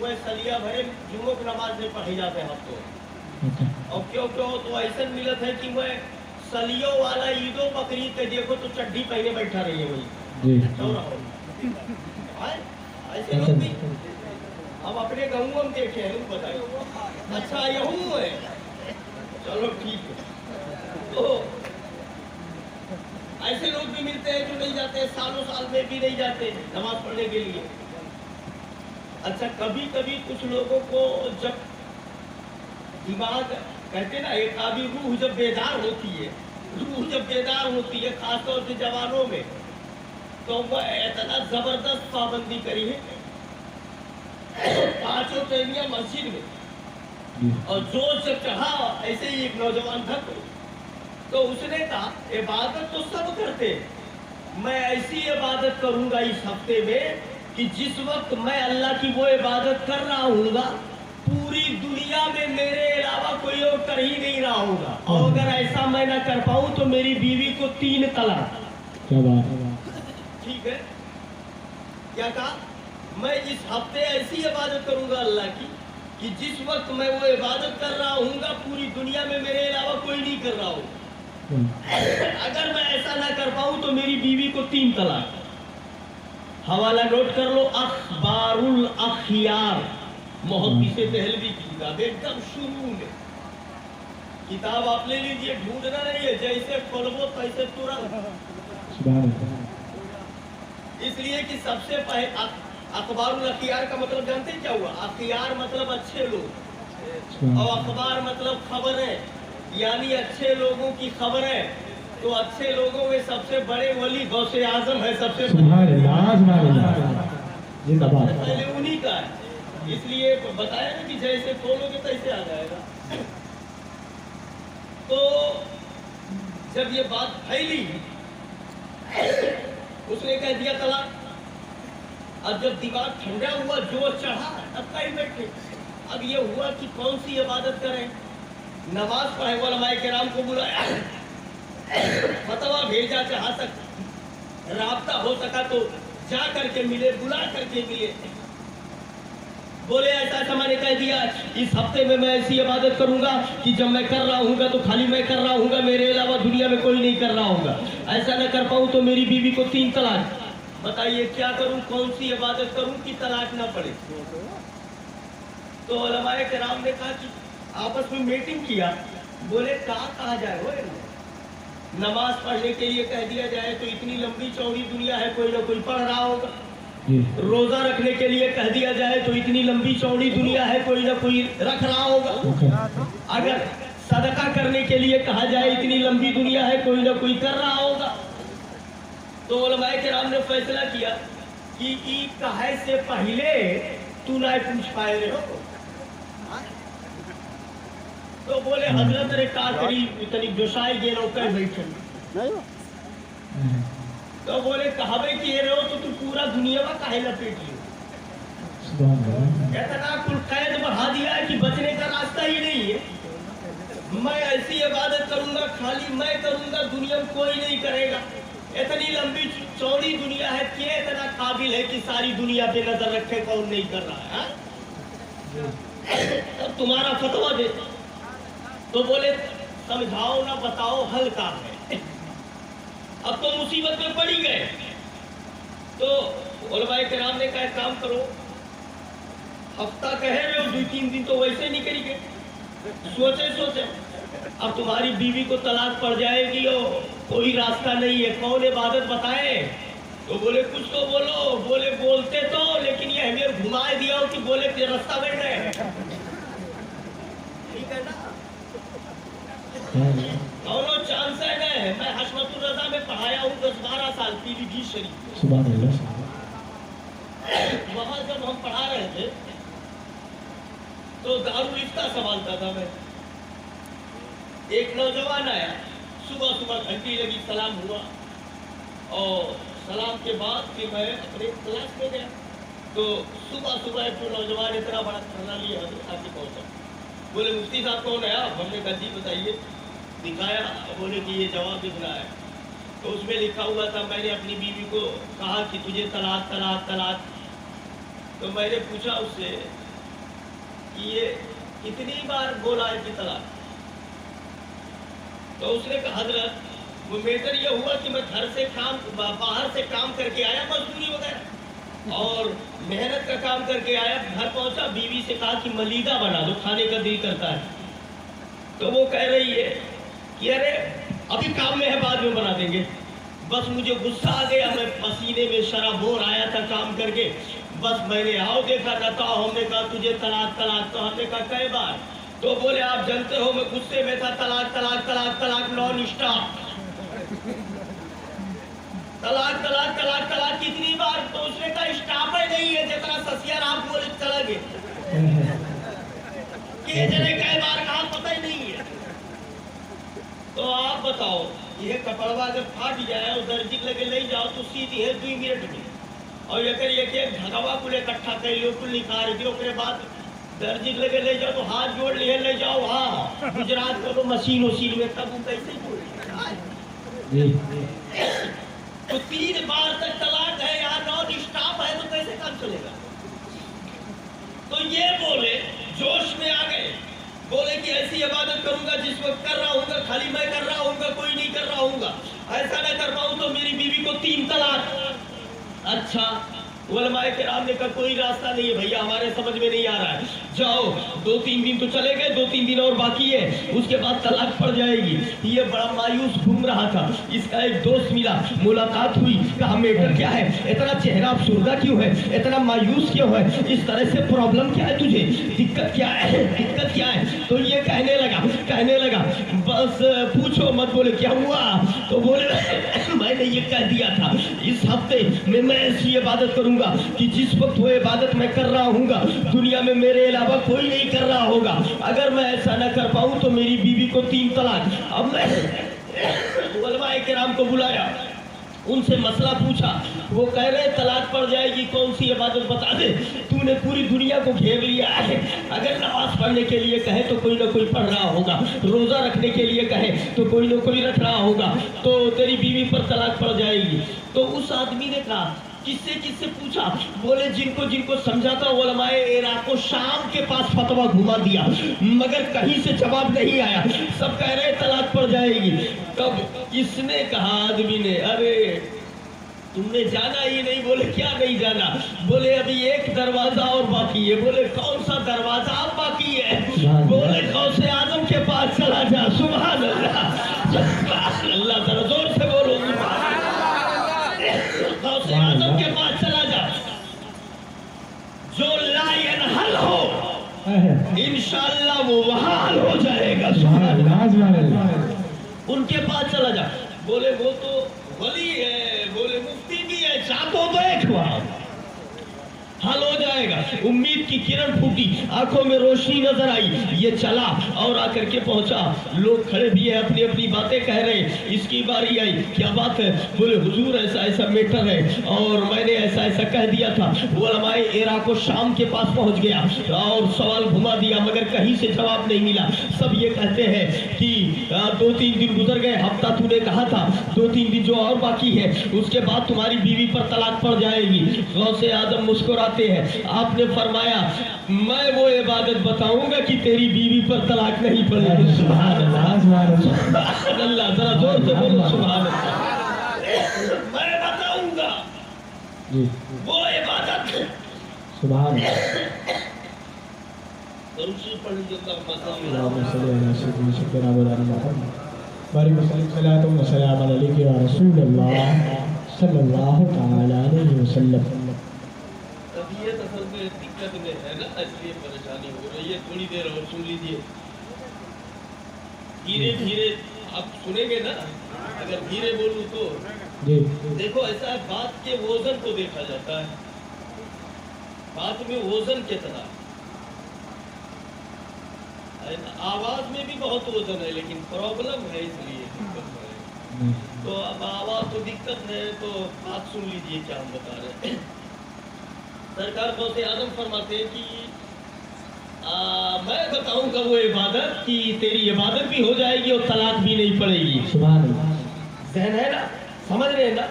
वह सलिया भरे जुम्मों की नमाज में पढ़ी जाते हैं हफ्तों, और क्यों क्यों तो ऐसा मिलत है कि वह सलियों वाला ईदो बकरीद के देखो तो चड्डी पहने बैठा रही है वही ऐसे लोग भी हम अपने गाँव में देखे हैं। बताइए, अच्छा यहूँ है, चलो ठीक है। तो ऐसे लोग भी मिलते हैं जो नहीं जाते, सालों साल में भी नहीं जाते नमाज पढ़ने के लिए। अच्छा कभी कभी कुछ लोगों को जब दिमाग कहते ना, एक आदमी रूह जब बेदार होती है, रूह जब बेदार होती है खासतौर से जवानों में, तो वह इतना जबरदस्त पाबंदी करी है पांचों टाइमिया मस्जिद में, और जोर से कहा। ऐसे ही एक नौजवान था तो उसने कहा इबादत तो सब करते, मैं ऐसी इबादत करूंगा इस हफ्ते में कि जिस वक्त मैं अल्लाह की वो इबादत कर रहा हूँगा पूरी दुनिया में मेरे अलावा कोई और कर ही नहीं रहा होगा, और अगर ऐसा मैं ना कर पाऊँ तो मेरी बीवी को 3 तलाक। क्या बात। ठीक है, क्या कहा, मैं इस हफ्ते ऐसी इबादत करूंगा अल्लाह की कि जिस वक्त मैं वो इबादत कर रहा हूँगा पूरी दुनिया में मेरे अलावा कोई नहीं कर रहा हो, अगर मैं ऐसा ना कर पाऊँ तो मेरी बीवी को 3 तलाक। हवाला नोट कर लो, अखबारुल अखियार, मुहद्दिस दहलवी की किताब, एकदम शुरू में किताब आप ले लीजिए, ढूंढना नहीं है, जैसे खोलो तैसे तुरंत। इसलिए कि सबसे पहले अखबारुल अखियार का मतलब जानते हैं क्या हुआ? अखियार मतलब अच्छे लोग और अखबार मतलब खबरें, यानी अच्छे लोगों की खबरें। तो अच्छे लोगों में सबसे बड़े वली गौसे आजम है, सबसे जिंदाबाद। पहले उन्हीं का है। इसलिए बताया ना कि जैसे खोलोगे तैसे आ जाएगा। तो जब ये बात फैली उसने कह दिया तलाक। अब जब दिमाग ठंडा हुआ, जोश चढ़ा, तब कहीं बैठे। अब ये हुआ कि कौन सी इबादत करें। नमाज पढ़े उलमाए किराम को बुलाया, फतवा भेजा, जहां तक राब्ता हो सका तो जा करके मिले, बुला करके मिले। बोले ऐसा ऐसा मैंने कह दिया, इस हफ्ते में मैं ऐसी इबादत करूंगा कि जब मैं कर रहा हूँगा तो खाली मैं कर रहा हूँगा, मेरे अलावा दुनिया में कोई नहीं कर रहा होगा। ऐसा न कर पाऊँ तो मेरी बीवी को 3 तलाक। बताइए क्या करूं, कौन सी इबादत करूं कि तलाक ना पड़े। तो उलमाए किराम ने कहा कि आपस में मीटिंग किया। बोले कहा जाए हो, नमाज पढ़ने के लिए कह दिया जाए तो इतनी लंबी चौड़ी दुनिया है, कोई ना कोई पढ़ रहा होगा। रोजा रखने के लिए कह दिया जाए तो इतनी लंबी चौड़ी दुनिया है, कोई ना कोई रख रहा होगा। अगर सदका करने के लिए कहा जाए इतनी लंबी दुनिया है, कोई ना कोई कर रहा होगा। तो उलमाए किराम ने फैसला किया कि ई कहे से पहले तू ना पूछ पाए रहे हो। तो बोले हजरत रे का करी इतनी जोशाई गे रो कर बैठे। तो बोले कहावे कि ये रहो तो तू पूरा दुनिया में काहे लपेट लियो। इतना कुल कैद बढ़ा दिया है कि बचने का रास्ता ही नहीं है। मैं ऐसी इबादत करूंगा, खाली मैं करूंगा, दुनिया में कोई नहीं करेगा। इतनी लंबी चौड़ी दुनिया है, क्या इतना काबिल है कि सारी दुनिया पे नजर रखे, कौन नहीं कर रहा है? अब तुम्हारा फतवा दे। तो बोले समझाओ ना, बताओ हल का है। अब तो मुसीबत में पड़ी गए। तो उलमाए किराम ने कहा काम करो, हफ्ता कह रहे हो, 2-3 दिन तो वैसे निकल गए। सोचे अब तुम्हारी बीवी को तलाक पड़ जाएगी और कोई रास्ता नहीं है, कौन इबादत बताए। तो बोले कुछ तो बोलो। बोले बोलते तो, लेकिन ये हमें घुमा दिया हो कि बोले कि रास्ता बैठ रहे। ठीक है ना, दोनों चांस है। मैं हशमतुर रजा में पढ़ाया हूँ 10-12 साल, पीलीभीत शरीफ। वहां जब हम पढ़ा रहे थे तो दारुल इफ्ता संभालता था मैं। एक नौजवान आया, सुबह घंटी लगी, सलाम हुआ और सलाम के बाद फिर मैं अपने क्लास में गया। तो सुबह एक नौजवान इतना बड़ा खाना लिए आके पहुंचा। बोले मुफ्ती साहब कौन है आप? हमने कहा जी बताइए। दिखाया, बोले कि ये जवाब लिखना है। तो उसमें लिखा हुआ था मैंने अपनी बीवी को कहा कि तुझे तलाक तलाक तलाक। तो मैंने पूछा उससे कि ये कितनी बार बोला है कि तलाक। तो उसने कहा हजरत वो मैटर ये हुआ कि मैं घर से काम, बाहर से काम करके आया, मजदूरी वगैरह और मेहनत का काम करके आया, घर पहुंचा, बीवी से कहा कि मलीदा बना दो, खाने का दिल करता है। तो वो कह रही है कि अरे अभी काम में है, बाद में बना देंगे। बस मुझे गुस्सा आ गया, मैं पसीने में शराबोर आया था काम करके। बस मैंने आओ देखा न था, हमने कहा तुझे तलाक तलाक। तो हमने कहा कई बार? तो बोले आप जानते हो मैं गुस्से में था, तलाक तलाक तलाक तलाक नॉन स्टॉप, तलाक तलाक तलाक तलाक कितनी बार? तो उसने कहा स्टॉप ही नहीं है, जितना ससियार आप बोले चला गए कि जने कई बार कहा पता ही नहीं है। तो आप बताओ, ये कपड़वा जब फाट जाए और दर्जी लगे ले जाओ तो सीधी है 2 मिनट में, और एक धगवा कुल इकट्ठा कर लो, कुल निकाल दियो, उसके बाद दर्जी लगे ले जाओ तो हाथ जोड़ लिए ले जाओ। हाँ गुजरात को तो मशीन वशीन में, तब वो कैसे बोले। तो 3 बार तक तलाक है यार, नॉन स्टॉप है, तो कैसे काम चलेगा? तो ये बोले जोश में आ गए, बोले कि ऐसी इबादत करूंगा जिस वक्त कर रहा हूँगा, खाली मैं कर रहा हूँगा, कोई नहीं कर रहा हूँगा। ऐसा न कर पाऊँ तो मेरी बीवी को 3 तलाक। अच्छा, उलमाए किराम ने कहा कोई रास्ता नहीं है भैया, हमारे समझ में नहीं आ रहा है। जाओ 2-3 दिन तो चले गए, 2-3 दिन और बाकी है, उसके बाद तलाक पड़ जाएगी। ये बड़ा मायूस घूम रहा था, इसका एक दोस्त मिला, मुलाकात हुई, कहा मैटर क्या है, इतना चेहरा अफसुर्दा क्यों है, इतना मायूस क्यों है, इस तरह से प्रॉब्लम क्या है तुझे, दिक्कत क्या है, दिक्कत क्या है? तो ये कहने लगा बस पूछो मत। बोले क्या हुआ? तो बोले मैंने ये कह दिया था इस हफ्ते में मैं ऐसी इबादत करूंगा कि जिस वक्त वो इबादत मैं कर रहा हूँगा दुनिया में मेरे अलावा कोई नहीं कर रहा होगा। अगर मैं ऐसा न कर पाऊं तो मेरी बीवी को 3 तलाक। अब मैं उलमाए किराम को बुलाया, उनसे मसला पूछा, वो कह रहे तलाक पड़ जाएगी, कौन सी इबादत बता दे, तूने पूरी दुनिया को घेर लिया है। अगर नमाज पढ़ने के लिए कहे तो कोई ना कोई पढ़ रहा होगा, रोजा रखने के लिए कहे तो कोई ना कोई रख रहा होगा, तो तेरी बीवी पर तलाक पड़ जाएगी। तो उस आदमी ने कहा किससे पूछा? बोले जिनको समझाता उलमाए इराक को शाम के पास फतवा घुमा दिया, मगर कहीं से जवाब नहीं आया, सब कह रहे तलाक पड़ जाएगी। तब इसने कहा आदमी ने, अरे तुमने जाना ही नहीं। बोले क्या नहीं जाना? बोले अभी एक दरवाजा और बाकी है। बोले कौन सा दरवाजा अब बाकी है? बोले गौसे आजम के पास चला जा। सुभान अल्लाह, सुभान अल्लाह, जरा जोर से बोलो गौसे आजम के पास चला जा। जो लायन हल हो इंशाअल्लाह वो वहां हल हो जाएगा। सुभान अल्लाह, उनके पास चला जा। बोले वो तो वली है, बोले मुफ्ती भी है, चाहो तो एक वहां हल हो जाएगा। उम्मीद की किरण फूटी, आंखों में रोशनी नजर आई, ये चला और आकर के पहुंचा। लोग खड़े भी है, अपनी अपनी बातें कह रहे हैं। इसकी बारी आई, क्या बात है? बोले हुजूर ऐसा ऐसा मैटर है और मैंने ऐसा ऐसा कह दिया था। वो उलमाए इराक को शाम के पास पहुंच गया और सवाल घुमा दिया, मगर कहीं से जवाब नहीं मिला। सब ये कहते हैं कि 2-3 दिन गुजर गए, हफ्ता तूने कहा था, 2-3 दिन जो और बाकी है उसके बाद तुम्हारी बीवी पर तलाक पड़ जाएगी। गौसे आजम मुस्कुराते हैं, आपने फरमाया मैं वो इबादत बताऊंगा कि तेरी बीवी पर तलाक नहीं पड़ेगी। सुभान अल्लाह, सुभान अल्लाह, जरा जोर से बोलो सुभान अल्लाह। मैं बताऊंगा वो इबादत। सुभान तबीयत असल में दिक्कत में है ना, इसलिए परेशानी हो रही है। थोड़ी देर और सुन लीजिए, धीरे धीरे आप सुनेंगे ना। अगर धीरे बोलूं तो देखो ऐसा है, बात के वजन को देखा जाता है, बात में वजन कितना है। आवाज में भी बहुत वजन है, लेकिन प्रॉब्लम है इसलिए दिक्कत है। तो अब आवाज तो दिक्कत है, तो बात सुन लीजिए क्या हम बता रहे हैं। सरकार गौसे आजम फरमाते हैं कि मैं बताऊंगा वो इबादत कि तेरी इबादत भी हो जाएगी और तलाक भी नहीं पड़ेगी। ज़हन है ना, समझ रहे हैं ना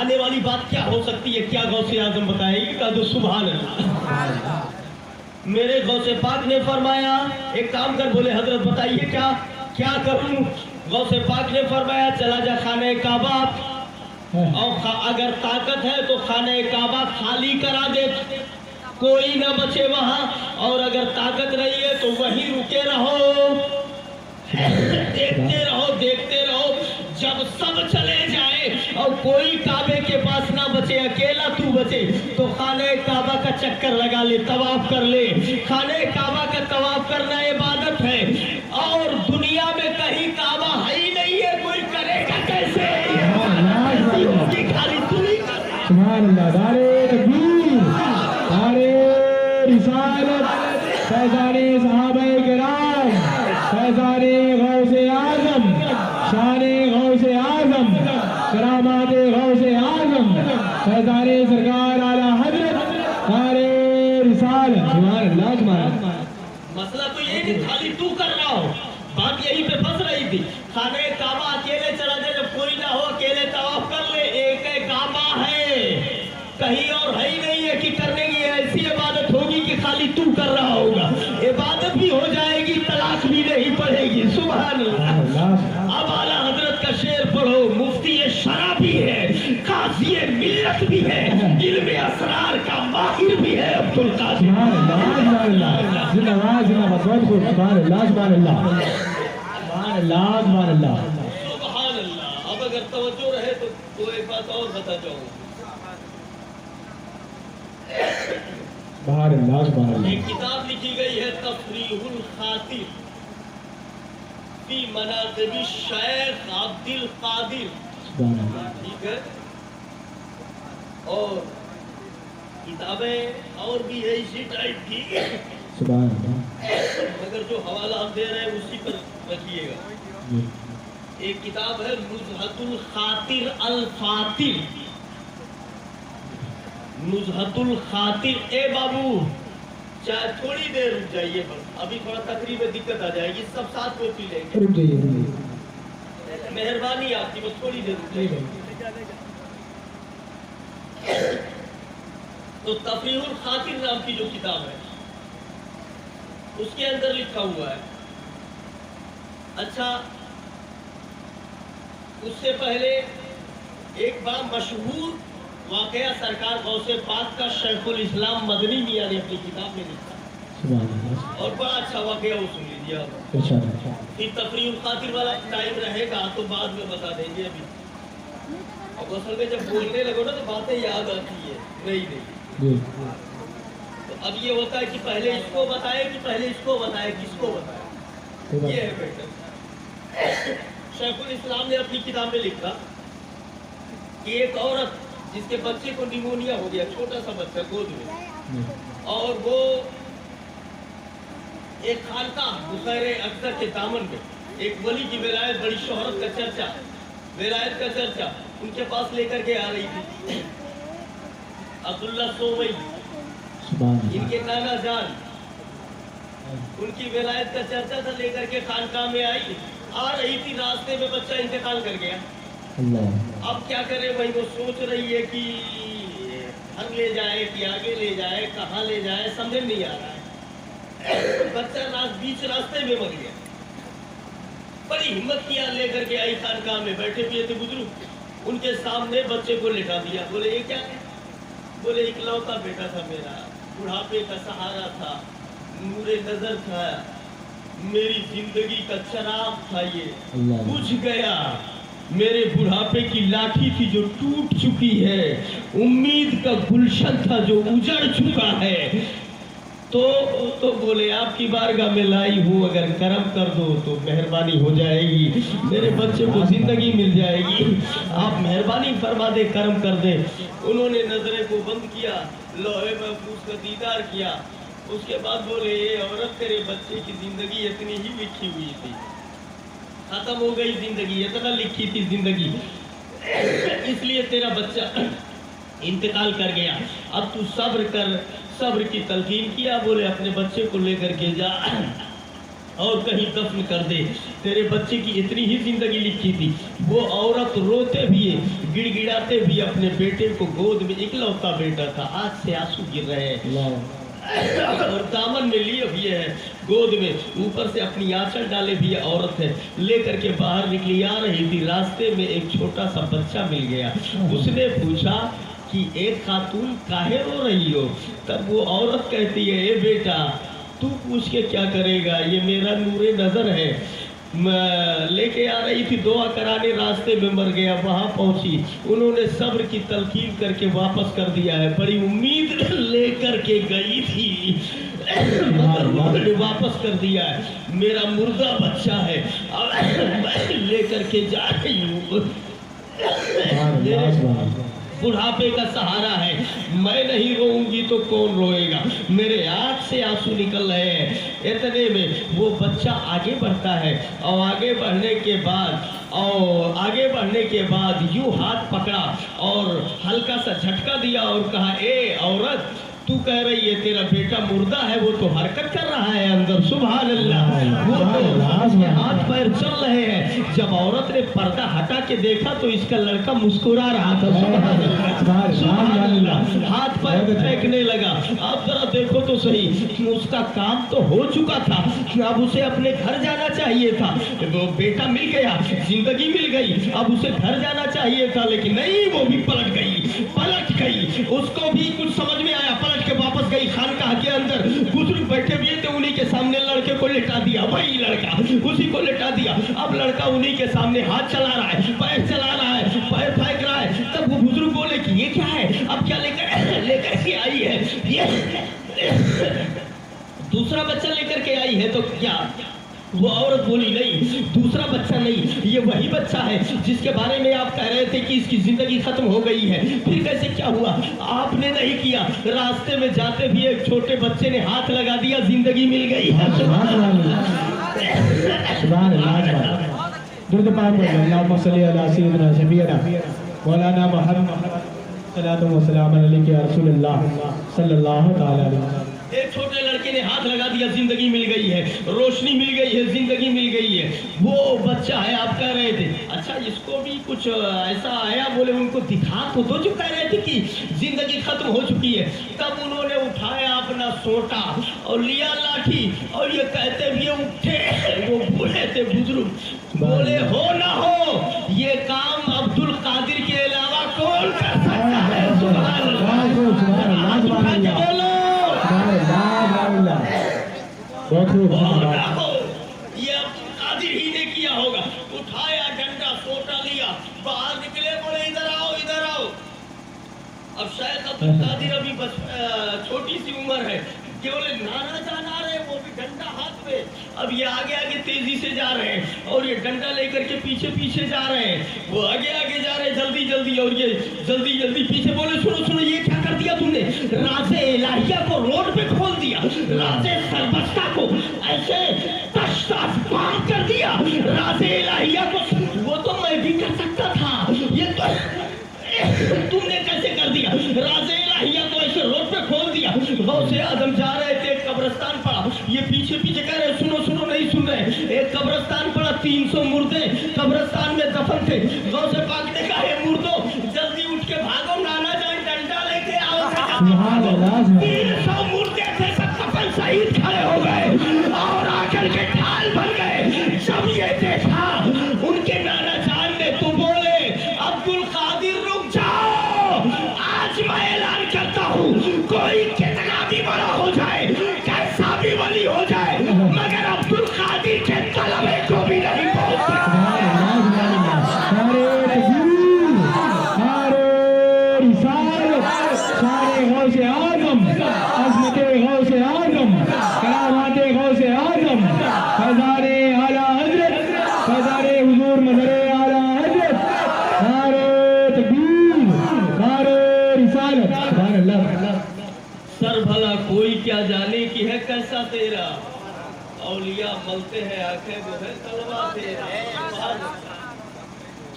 आने वाली बात क्या हो सकती है, क्या गौसे आजम बताएगी? का जो सुभान अल्लाह। मेरे गौसे पाक ने फरमाया एक काम कर। बोले हजरत बताइए क्या करूं? गौसे पाक ने फरमाया चला जा खाने काबा, और अगर ताकत है तो खाने काबा खाली करा दे, कोई ना बचे वहां, और अगर ताकत नहीं है तो वहीं रुके रहो, देखते रहो। जब सब चले जाए और कोई काबे के पास ना बचे, अकेला तू बचे, तो खाने काबा का चक्कर लगा ले, तवाफ कर ले। खाने काबा का तवाफ करना इबादत है, और दुनिया में कहीं काबा है ही नहीं है, कोई करेगा कैसे? खाली तू ही कर। सुभान अल्लाह, दारे तकबीर, दारे रिसालत, फैज़ाने सहाबाए किराम, फैज़ाने गौसे आज़म, शाने गौसे आज़म, करामाते गौसे आज़म, फैज़ाने सरकार आला हज़रत, दारे रिसालत। सुभान अल्लाह, सुभान अल्लाह। मसला तो ये कि खाली तू कर रहा हो, बात यहीं पे फंस रही थी। खाने काबा अकेले चला जाए, जब कोई ना हो अकेले तवाफ कर ले। एक काबा है, कहीं और है ही नहीं है कि करने की ऐसी इबादत होगी कि खाली तू कर रहा होगा, इबादत भी हो जाएगी, तलाक भी नहीं पड़ेगी। सुभान अल्लाह। अब आला हजरत का शेर पढ़ो, मुफ्ती शरा भी है, काजी मिल्लत भी है, इल्मे असरार का माहिर भी है अब्दुल कादिर। जिंदाबाद जिंदाबाद बहुत खूब सुभान अल्लाह सुभान अल्लाह सुभान अल्लाह सुभान अल्लाह सुभान अल्लाह। अब अगर तवज्जो रहे तो एक बात और बताता हूँ। सुभान अल्लाह सुभान अल्लाह। एक किताब लिखी गई है तफरीहुल खातिर फी मनाक़िब शेख अब्दुल कादिर, सुभान अल्लाह ठीक है। और किताबें और भी है इसी टाइप की, सुभान अल्लाह। मगर जो हवाला आप दे रहे हैं उसी पर रखिएगा। जी एक किताब है नुज़हतुल खातिर अल फातिर, नुज़हतुल खातिर। ए बाबू चाहे थोड़ी देर रुक जाइए, बस अभी थोड़ा तकरीब में दिक्कत आ जाएगी, सब साथ में पी लेंगे। रुक जाइए मेहरबानी आपकी, बस थोड़ी देर रुक जाइए। तो तफरीहुल खातिर नाम की जो किताब है उसके अंदर लिखा हुआ है। अच्छा, उससे पहले एक बड़ा मशहूर वाकया सरकार गौसे पाक का शेखुल इस्लाम मदनी मियां ने अपनी किताब में लिखा, सुभान अल्लाह। और बड़ा अच्छा वाकया वो सुन लीजिए आप। इंशाअल्लाह फिर तफरीहुल खातिर वाला टाइम रहेगा तो बाद में बता देंगे। अभी अब असल में जब बोलने लगो ना तो बातें याद आती है, नहीं जी तो अब ये होता है कि पहले इसको बताए कि पहले इसको बताए, किसको बताए, ये है बेटर। शेखुल इस्लाम ने अपनी किताब में लिखा कि एक औरत जिसके बच्चे को निमोनिया हो गया, छोटा सा बच्चा गोद में, और वो एक खानकाह बुखैर अख्तर के दामन में एक वली की विलायत, बड़ी शोहरत का चर्चा, विलायत का चर्चा उनके पास लेकर के आ रही थी। अब्दुल्ला सोमई इनके नाना जान, उनकी विलायत का चर्चा था, लेकर के खानकाह में आई, आ रही थी, रास्ते में बच्चा इंतकाल कर गया। अल्लाह। अब क्या करे, वही वो सोच रही है कि घर ले जाए कि आगे ले जाए, कहाँ ले जाए, समझ नहीं आ रहा है। बच्चा बीच रास्ते में मर गया। बड़ी हिम्मत किया, लेकर के आई, खानकाह में बैठे हुए थे बुजुर्ग, उनके सामने बच्चे को लिटा दिया। बोले ये क्या है? बोले इकलौता बेटा था मेरा, बुढ़ापे का सहारा था, नूरे नजर था, मेरी जिंदगी का चराग था, ये बुझ गया। मेरे बुढ़ापे की लाठी थी जो टूट चुकी है, उम्मीद का गुलशन था जो उजड़ चुका है। तो बोले आपकी बारगाह में लाई हूँ, अगर करम कर दो तो मेहरबानी हो जाएगी, मेरे बच्चे को जिंदगी मिल जाएगी, आप मेहरबानी फरमा दे, करम कर दे। उन्होंने नजरें को बंद किया, लोहे महफूज का दीदार किया। उसके बाद बोले ये औरत, तेरे बच्चे की जिंदगी इतनी ही लिखी हुई थी, खत्म हो गई जिंदगी, इतना लिखी थी जिंदगी, इसलिए तेरा बच्चा इंतकाल कर गया। अब तू सब्र कर। सब्र की तलकीन किया। बोले अपने बच्चे को लेकर के जा और कहीं दफन कर दे, तेरे बच्चे की इतनी ही जिंदगी लिखी थी। वो औरत रोते भी गिड़गिड़ाते भी अपने बेटे को गोद में, इकलौता बेटा था, आज से आंसू गिर रहे हैं, और दामन में लिए भी है, गोद में, ऊपर से अपनी आंचल डाले भी औरत है, लेकर के बाहर निकली, आ रही थी, रास्ते में एक छोटा सा बच्चा मिल गया। उसने पूछा कि एक खातून काहे रो रही हो? तब वो औरत कहती है, ए बेटा तू पूछ के क्या करेगा, ये मेरा नूरे नजर है, लेके आ रही थी दुआ कराने, रास्ते में मर गया। वहां पहुंची, उन्होंने सब्र की तलकीन करके वापस कर दिया है, बड़ी उम्मीद लेकर के गई थी, उन्होंने वापस कर दिया है, मेरा मुर्दा बच्चा है, अब लेकर के जा रही हूँ, बुढ़ापे का सहारा है, मैं नहीं रोऊंगी तो कौन रोएगा, मेरे आँख से आंसू निकल रहे हैं। इतने में वो बच्चा आगे बढ़ता है, और आगे बढ़ने के बाद यूं हाथ पकड़ा और हल्का सा झटका दिया और कहा, ए औरत, तू कह रही है तेरा बेटा मुर्दा है, वो तो हरकत कर रहा है अंदर, सुभान अल्लाह, वो तो हाथ पैर चल रहे हैं। जब औरत ने पर्दा हटा के देखा तो इसका लड़का मुस्कुरा रहा था, सुभान अल्लाह, हाथ पैर फेंकने लगा। अब जरा देखो तो सही, उसका काम तो हो चुका था, अब उसे अपने घर जाना चाहिए था, वो बेटा मिल गया, जिंदगी मिल गई, अब उसे घर जाना चाहिए था, लेकिन नहीं, वो भी पलट गई, उसको भी कुछ समझ में आया, पलट के वापस गई, खानका बारगाह के अंदर बुजुर्ग बैठे हुए थे, उन्हीं के सामने लड़के को लेटा दिया, वही लड़का उसी को लेटा दिया। अब लड़का उन्हीं के सामने हाथ चला रहा है, पैर चला रहा है, पैर फेंक रहा है। तब वो बुजुर्ग बोले कि ये क्या है, अब क्या लेकर के आई है, ये दूसरा बच्चा लेकर के आई है। तो क्या वो औरत बोली नहीं, दूसरा बच्चा नहीं, ये वही बच्चा है जिसके बारे में आप कह रहे थे कि इसकी जिंदगी खत्म हो गई है। फिर कैसे क्या हुआ? आपने नहीं किया, रास्ते में जाते भी एक छोटे बच्चे ने हाथ लगा दिया, जिंदगी मिल गई। अल्लाहुम्मा सल्ली अला सय्यिदिना शफीना मौलाना मुहम्मद सल्लल्लाहु अलैहि रसूलुल्लाह सल्लल्लाहु तआला अलैहि वसल्लम। एक छोटे लड़के ने हाथ लगा दिया, जिंदगी मिल गई है, रोशनी मिल गई है, जिंदगी मिल गई है। वो बच्चा है, आप कह रहे थे अच्छा इसको भी कुछ ऐसा आया, बोले उनको दिखा तो दो जो कह रहे थे कि जिंदगी खत्म हो चुकी है। तब उन्होंने उठाया अपना सोटा और लिया लाठी, और ये कहते भी उठे, वो बोले थे बुजुर्ग, बोले हो ना हो ये काम अब्दुल कादिर के अलावा कौन कर सकता है? सुभान अल्लाह, बोलो ये अब्दुल कादिर ही ने किया होगा। उठाया डंडा, सोटा लिया, बाहर निकले, बोले इधर आओ, इधर आओ। अब शायद अब्दुल कादिर अभी बस छोटी सी उम्र है, केवल नाना जान आ रहे, वो भी डंडा हाथ में। अब ये आगे आगे तेजी से जा रहे हैं और ये डंडा लेकर के पीछे पीछे जा रहे हैं। वो आगे आगे जा रहे हैं जल्दी जल्दी, और ये जल्दी जल्दी पीछे। बोले सुनो सुनो, ये क्या कर दिया तुमने? राज़े इलाहिया को रोड पे खोल दिया, राज़े सरबस्ता को ऐसे तश्ताश बांध कर दिया, राज़े इलाहिया को। वो तो मैं भी कर सकता था, ये तो तुमने कैसे कर दिया? राज़े इलाहिया को ऐसे रोड पे खोल दिया। गौसे आजम जा रहे थे, एक कब्रिस्तान पड़ा, ये पीछे पीछे कह रहे सुनो सुनो, नहीं सुन रहे। एक कब्रिस्तान पड़ा, 300 मुर्दे कब्रिस्तान में दफन थे। गौसे पाक ने कहा हे मुर्दों, जल्दी उठ के भागो, नाना जान डंडा लेके आओ। 300 मुर्दे थे, सब कफन शहीद खड़े हो गए और आकर के ढाल बन गए। जब ये देखा उनके नाना जान ने, तो बोले अब्दुल कादिर रुक जाओ, आज मैं ऐलान करता हूँ कोई कितना भी बड़ा हो जाए, कैसा भी वली हो जाए, मगर अब्दुल कादिर के तलबे को भी नहीं पहुंच सकता। सर भला कोई क्या जाने की है कैसा तेरा, औलिया मलते हैं आंखें वो है तलवा तेरा।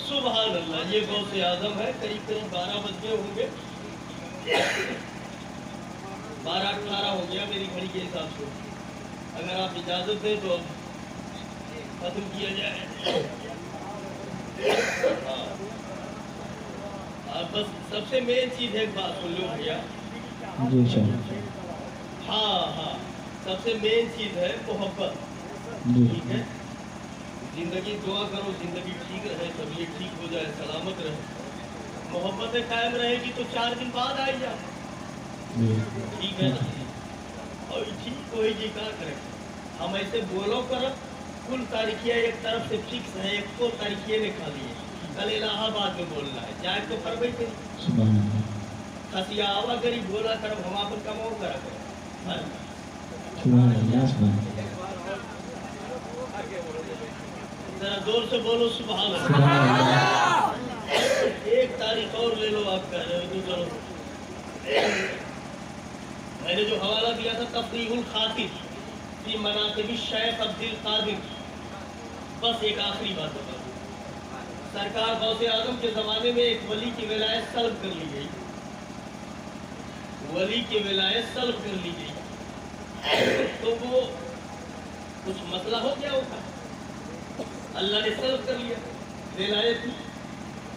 सुभान अल्लाह, ये गौसे आजम है। करीब करीब 12 बज गए होंगे, 12:18 हो गया मेरी घड़ी के हिसाब से। अगर आप इजाजत दें तो खत्म किया जाए। बस सबसे मेन चीज है, एक बात सुन लो भैया जी सर। हाँ, सबसे मेन चीज है मोहब्बत। ठीक है, जिंदगी दुआ करो, जिंदगी ठीक रहे, तबीयत ठीक हो जाए, सलामत रहे। मोहब्बतें कायम रहेगी तो 4 दिन बाद आई जा, ठीक है ना? और ठीक कोई जी क्या करें, हम ऐसे बोलो कर कुल तारीखिया एक तरफ से फिक्स है, एक को तारीखिए ने खा लिए। कल इलाहाबाद में बोलना है, जाए तो कर बैठे खसिया आवा करी बोला कर, हम आप कम और करा करो। जरा जोर से बोलो सुभान अल्लाह। एक तारीख और ले लो, आप कह रहे हो तो चलो। मैंने जो हवाला दिया था तफरीहुल खातिर फी मनाक़िब शेख अब्दुल कादिर, बस एक आखिरी बात बता दूं। सरकार गौसे आजम के ज़माने में एक वली की विलायत सल्ब कर ली गई, वली की विलायत सल्ब कर ली गई। तो वो कुछ मसला हो गया होगा, अल्लाह ने सल्ब कर लिया विलायत।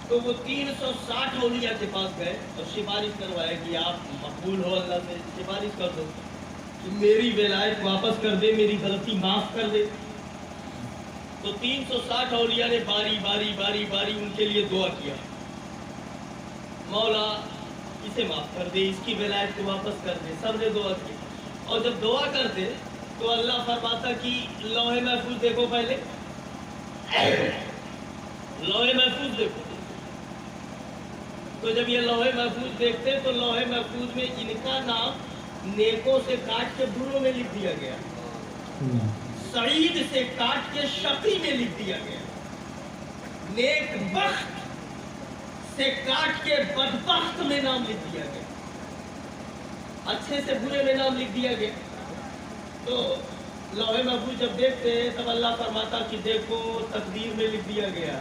तो वो 360 औलिया के पास गए और सिफारिश करवाए कि आप मकबूल हो, अल्लाह से सिफारिश कर दो कि मेरी विलायत वापस कर दे, मेरी गलती माफ़ कर दे। तो 360 औलिया ने बारी बारी बारी बारी उनके लिए दुआ किया, मौला इसे माफ़ कर दे, इसकी विलायत को वापस कर दे। सब ने दुआ की। اور جب دعا کرتے تو اللہ فرماتا کہ لوح محفوظ دیکھو پہلے، لوح محفوظ دیکھو. تو جب یہ لوح محفوظ دیکھتے تو لوح محفوظ میں ان کا نام نیکوں سے کاٹ کے بروں میں لکھ دیا گیا، سعید سے کاٹ کے شقی میں لکھ دیا گیا، نیک بخت سے کاٹ کے بدبخت میں نام لکھ دیا گیا، اچھے سے برے میں نام لکھ دیا گیا. تو لوح محفوظ جب دیکھتے ہیں تب اللہ فرماتا کہ دیکھو تقدیر میں لکھ دیا گیا،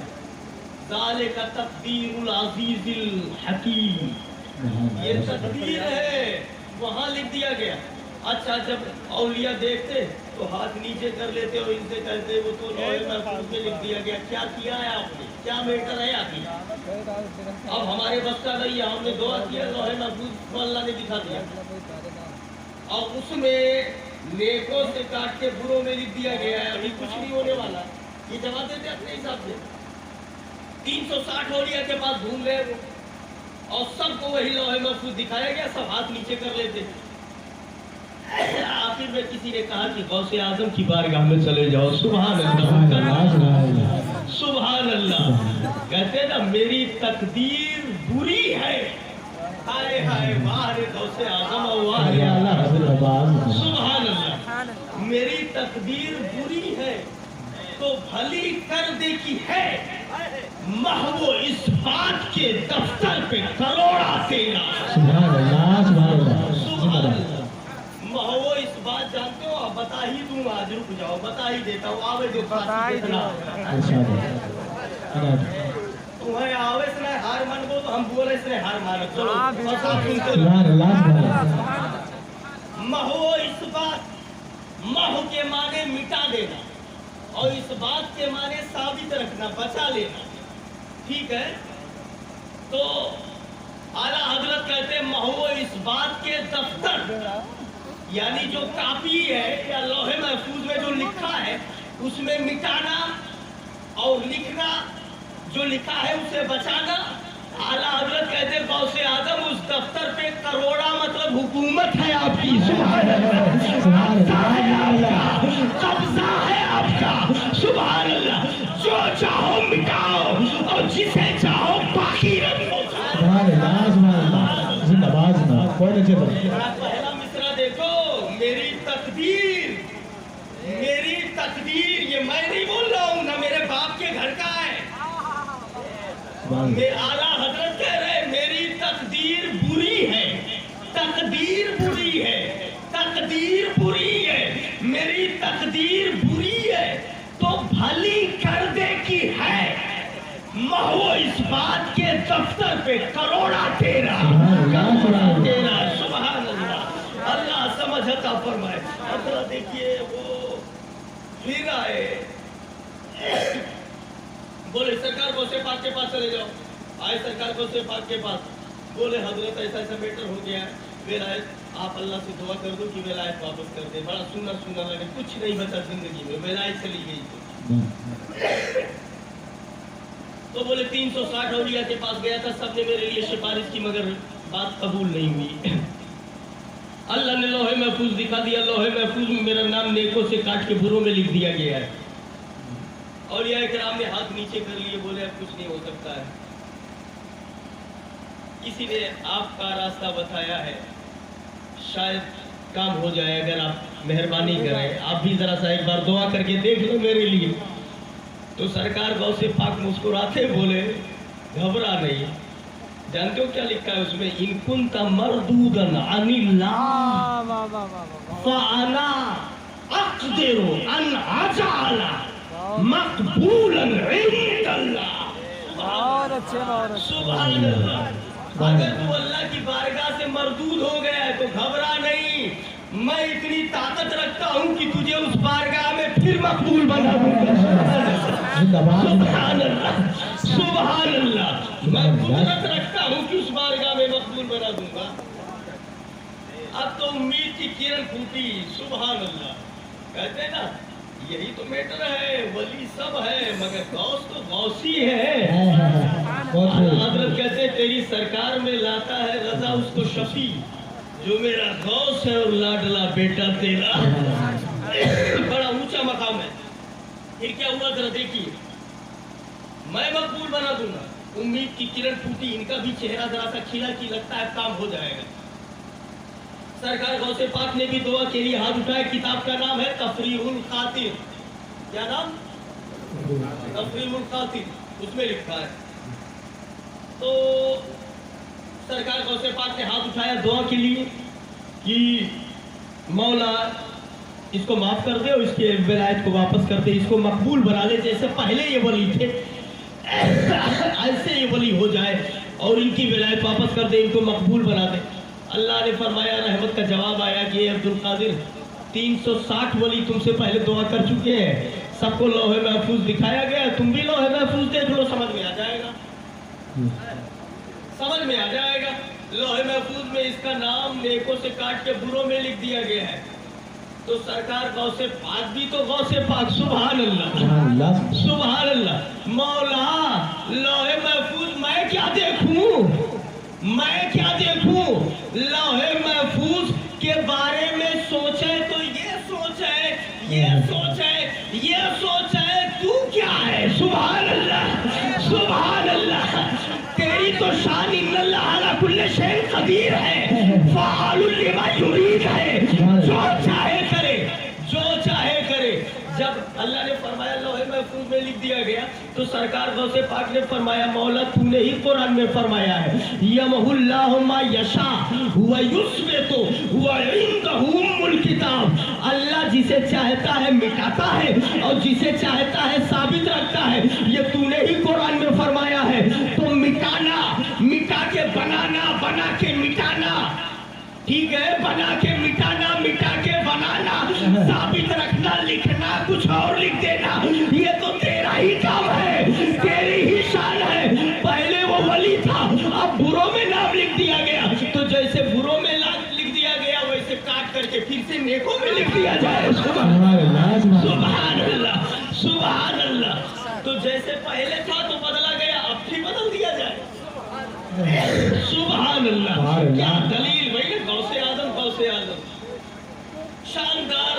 ذالک تقدیر العزیز الحکیم، یہ تقدیر ہے، وہاں لکھ دیا گیا. اچھا جب اولیاء دیکھتے تو ہاتھ نیچے کر لیتے اور ان سے کہتے وہ تو لوح محفوظ میں لکھ دیا گیا، کیا کیا ہے آپ نے، کیا میٹر ہے آپ کی، اب ہمارے بس کا نہیں ہے، ہم نے دعا کیا لوح محفوظ کو اللہ نے دکھا دیا، اور اس میں نیکوں سے کاٹ کے بروں میں لکھ دیا گیا ہے، ابھی کچھ نہیں ہونے والا. یہ جواب دیتے اپنے حساب سے. 360 اولیاء کے پاس گھوم رہے وہ، اور سب کو وہی لوح محفوظ دکھایا گیا، سب ہاتھ نیچے کر لیتے. آخر میں کسی نے کہا کہ غوث اعظم کی بارگاہ میں چلے جاؤ. سبحان اللہ، سبحان اللہ. کہتے نا میری تقدیر بری ہے، ہائے ہائے واہ رے غوث اعظم، واہ رے سبحان اللہ. میری تقدیر بری ہے تو بھلی کر دے کی ہے، محو اس بات کے دفتر پہ کروڑا تیرا. سبحان اللہ، سبحان اللہ، سبحان اللہ. محو اس بات جانتے ہو، آپ بتا ہی دوں، آج رک جاؤ بتا ہی دیتا ہوں. آوے جو تمہیں آوے سے ہار من کو تو ہم بولے سے ہار مارا. چلو سبحان اللہ. محو اس بات، محو کے معنی مٹا دینا، اور اس بات کے معنی ثابت رکھنا، بچا لینا. ٹھیک ہے، تو اعلیٰ حضرت کہتے ہیں محو اس بات کے دفتر، یعنی جو کاپی ہے یا لوح محفوظ میں جو لکھا ہے اس میں مٹانا اور لکھنا، جو لکھا ہے اسے بچانا. اعلیٰ حضرت کہتے ہیں غوث اعظم اس دفتر پہ کروڑا مطلب حکومت ہے آپ کی، قبضہ ہے آپ کا. سبحان اللہ. جو چاہو مٹاؤ اور جسے چاہو باقی رکھو. سبحان اللہ، سبحان اللہ. زندہ باد، زندہ باد. بہت اچھے بات. پہلا مصرع دیکھو، میری تقدیر، میری تقدیر، یہ میں نہیں بول رہا ہوں، نہ میرے باپ کے گھر کا ہے. اعلیٰ حضرت کہہ رہے میری تقدیر بری ہے، تقدیر بری ہے، تقدیر بری ہے، میری تقدیر بری ہے تو بھلی کر دے کی ہے، محو اس بات کے دفتر پہ کروڑا تیرا، کروڑا تیرا. سبحان اللہ. اللہ سمجھ عطا فرمائے. حضرت دیکھیے وہ پھر آئے، بولے سرکار غوث پاک کے پاس چلے جاؤ. آئے سرکار غوث پاک کے پاس، بولے حضرت ایسا ایسا میٹر ہو گیا ہے، ولایت آپ اللہ سے دعا کر دو کہ ولایت واپس کر دے. بڑا سونا سونا لگے، کچھ نہیں بچا زندگی میں، ولایت چلی گئی. تو بولے 360 اولیاء کے پاس گیا تھا، سب نے میرے لیے سفارش کی مگر بات قبول نہیں ہوئی. اللہ نے لوح محفوظ دکھا دیا، لوح محفوظ میں میرا نام نیکوں سے کاٹ کے بروں میں لکھ دیا گیا ہے. اولیاء کرام نے ہاتھ نیچے کر لیے، بولے اب کچھ نہیں ہو سکتا ہے. کسی نے آپ کا راستہ بتایا ہے، شاید کام ہو جائے اگر آپ مہربانی کریں. آپ بھی ذرا سا ایک بار دعا کر کے دیکھ لو میرے لیے. تو سرکار غوث پاک مسکراتے بولے گھبرا نہیں. جانتے ہو کیا لکھا ہے اس میں؟ ان کنت مردودا عن اللہ فانا اقدر ان اجعل مقبولا عند اللہ. سبحان اللہ. اگر تو اللہ کی بارگاہ سے مردود ہو گیا ہے تو گھبرا نہیں، میں اتنی طاقت رکھتا ہوں کہ تجھے اس بارگاہ میں پھر مقبول بنا دوں گا. سبحان اللہ، سبحان اللہ. میں قدرت رکھتا ہوں کہ اس بارگاہ میں مقبول بنا دوں گا. اب تو امید کی کرن پھوٹی. سبحان اللہ. کہتے ہیں نا یہی تو میٹر ہے، ولی سب ہے مگر غوث تو غوثی ہے. حضرت کہتے تیری سرکار میں لاتا ہے رضا اس کو شفیع، जो मेरा गौस है और लाडला बेटा तेरा। बड़ा ऊंचा मकाम है। फिर क्या हुआ जरा देखिए, मैं मकबूल बना दूंगा। उम्मीद की किरण फूटी, इनका भी चेहरा जरा सा खिला कि लगता है काम हो जाएगा। सरकार गौसे पाक ने भी दुआ के लिए हाथ उठाया। किताब का नाम है तफरीहुल खातिर। क्या नाम? तफरीहुल खातिर, उसमें लिखा है। तो सरकार गौसे पाक ने हाथ उठाया दुआ के लिए कि मौला इसको माफ कर दे और इसके विलायत को वापस कर दे, इसको मकबूल बना ले। जैसे पहले ये वली थे ऐसे ये वली हो जाए और इनकी विलायत वापस कर दे, इनको मकबूल बना दे। अल्लाह ने फरमाया, रहमत का जवाब आया कि अब्दुल कादिर 360 वली तुमसे पहले दुआ कर चुके हैं, सबको लौहे महफूज दिखाया गया, तुम भी लौहे महफूज देख लो, समझ में आ जाएगा, समझ में आ जाएगा। लौहे महफूज में इसका नाम नेकों से काट के बुरों में लिख दिया गया है। तो सरकार गौसे पाक भी तो गौसे पाक, सुभान अल्लाह, सुभान अल्लाह। मौला लौहे महफूज मैं क्या देखूं, मैं क्या देखूं? लौहे महफूज के बारे में सोचे तो ये सोचे, ये सोचे, ये सोचे, तू क्या है? सुभान अल्लाह, सुभान अल्लाह। तेरी तो शान इन्नल्लाह अला कुल्ली शैइन कदीर है, फ़अालुल लिमा युरीद है, जो चाहे करे, जो चाहे करे। जब अल्लाह ने फरमाया लौहे महफूज में लिख दिया गया, तो सरकार गौसे पाक ने फरमाया, मौला तूने ही कुरान में फरमाया है, यमहुल्लाहु मा यशा व युस्बितु व इंदहु उम्मुल किताब। अल्लाह जिसे चाहता है मिटाता है और जिसे चाहता है साबित रखता है, ये तूने ही कुरान में फरमाया है। तो मिटाना, मिटा के बनाना, बना के मिटाना, ठीक है, बना के मिटाना, मिटा के बनाना, साबित रखना, लिखना, कुछ और लिख देना, ये तो तेरा ही काम है, तेरी ही शान है। पहले वो वली था, अब बुरों में नाम लिख दिया गया, तो जैसे बुरों में लिख दिया गया वैसे काट करके फिर से नेकों में लिख दिया जाए। सुभान अल्लाह, सुभान अल्लाह। तो जैसे पहले था तो बदला गया, अब भी बदल दिया जाए। सुभान अल्लाह, क्या दलील भाई, गौसे आजम, गौसे आजम। शानदार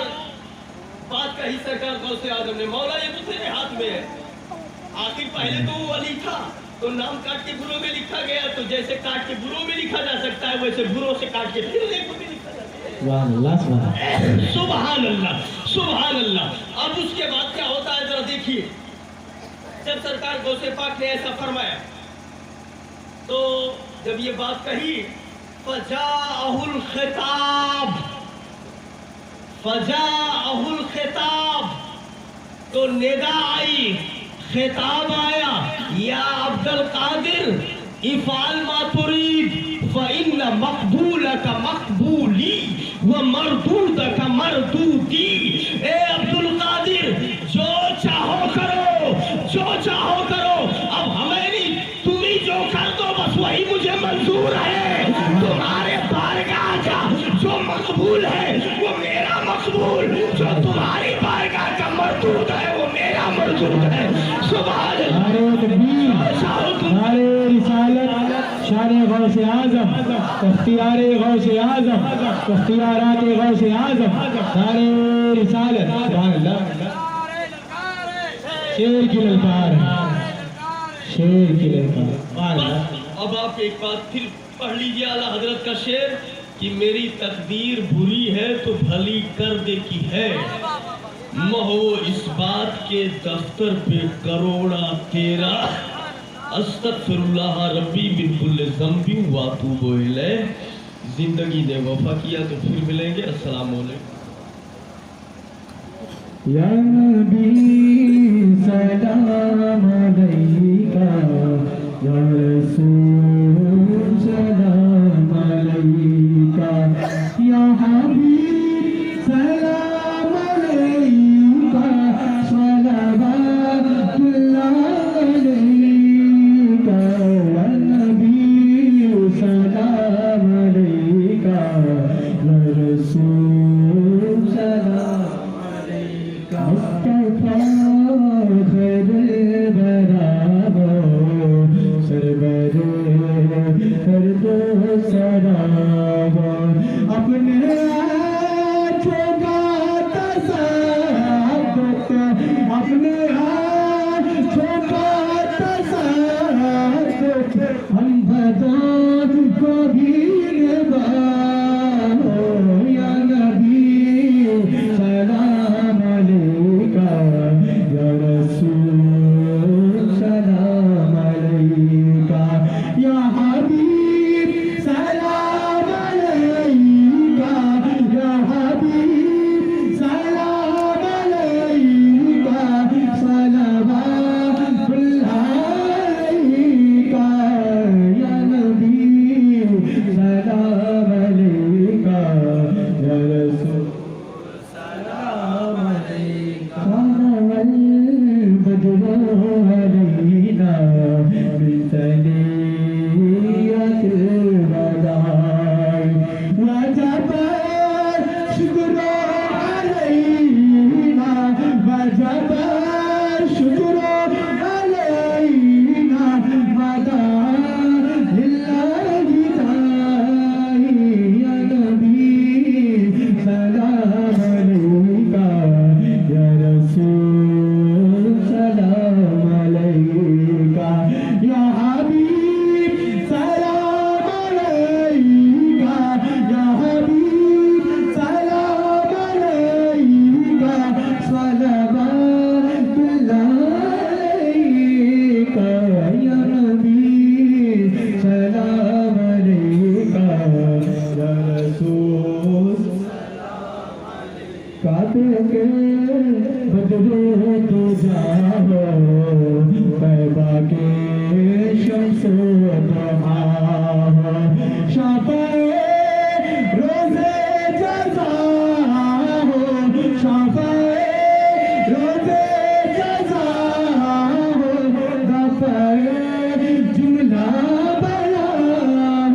बात कही सरकार गौसे आजम ने। मौला ये तो तेरे हाथ में है। आखिर पहले तो वो वली था तो नाम काट के बुरों में लिखा गया, तो जैसे काट के बुरों में लिखा जा सकता है वैसे बुरों से काट के फिर नेकों में लिखा जा सकता है। सुभान अल्लाह, सुभान अल्लाह। अब उसके बाद क्या होता है जरा देखिए। जब सरकार गौसे पाक ने ऐसा फरमाया तो जब ये बात कही, फजाअहुल खिताब, फजाअहुल खिताब, तो निदा आई, खिताब आया, या अब्दुल कादिर इफ़ाल मा तुरीद फ़इन्न मक़बूलका मक़बूली व मरदूदका मरदूदी। ए अब्दुल कादिर, जो चाहो करो, जो चाहो करो, अब हमें नहीं, तुम ही जो कर दो बस वही मुझे मंजूर है। तुम्हारे बारगाह का जो मकबूल है वो मेरा मकबूल, जो तुम्हारी बारगाह का मरदूद है वो मेरा मरदूद है। सुभान शान गौसे आज़म, इख्तियार गौसे आज़म, इख्तियारात गौसे आज़म, सारे रिसालत। सुभान अल्लाह, शेर की ललकार है, शेर की ललकार। अब आप एक बात फिर पढ़ लीजिए आला हजरत का शेर कि मेरी तकदीर बुरी है तो भली कर दे की है, महो इस बात के दफ्तर पे करोड़ा तेरा, अस्तगफिरुल्लाह रब्बी मिन कुल्लि ज़ंबि व अतूबु इलैह। जिंदगी ने वफा किया तो फिर मिलेंगे। अस्सलाम वालेकुम। या नबी सलाम अलैका, या रसूल सलाम अलैका, या हबीब सलाम अलैका, सलावतुल्लाह अलैका, या नबी सलाम अलैका, या रसूल सलाम अलैका, मुस्तफा खैर ہم بھدان کو بھی نبھاؤ یا نبی سلام علیکہ یا رسول سلام علیکہ یا حبیب سلام علیکہ یا حبیب سلام علیکہ صلوات اللہ علیکہ یا نبی سلام علیکہ یا رسول سلام علیکہ البدر علینا من ثنیۃ الوداع وجب الشکر علینا وجب الشکر علینا مدى لله تعالى يا نبي سلام عليك يا رسول سلام عليك يا حبيب سلام عليك يا حبيب سلام عليك صلوات الله عليك يا نبي سلام عليك يا رسول کعبے کے بدلے تو جاؤ طیبہ کے شمس و ضحا شفع روزے جزا ہو شفع روزے جزا ہو دفع جملہ بلا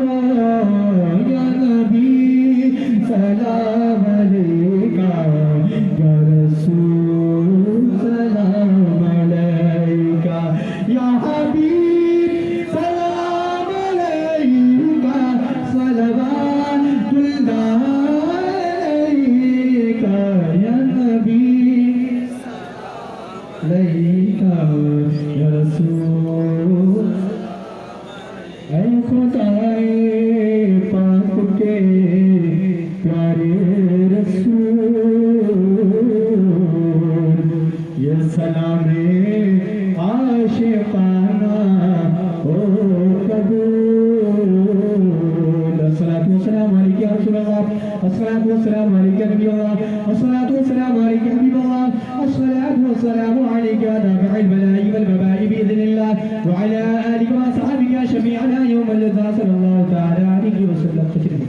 ہو یا نبی سلام علیکہ یا رسول سلام علیکہ یا حبیب سلام علیکہ صلوات اللہ علیکہ یا نبی علیکہ یا رسول اے خدائے پاک کے پیارے رسول یہ سلام عاشقانہ ہو قبول الصلاۃ والسلام علیکہ یا رسول اللہ الصلاۃ والسلام علیکہ نبی اللہ الصلاۃ والسلام علیکہ حبیب اللہ الصلاۃ والسلام علیکہ دافع البلاء والوباء بإذن اللہ وعلى آلہ وأصحابہ شفیعنا یوم الجزاء صلی اللہ تعالی علیہ وسلم.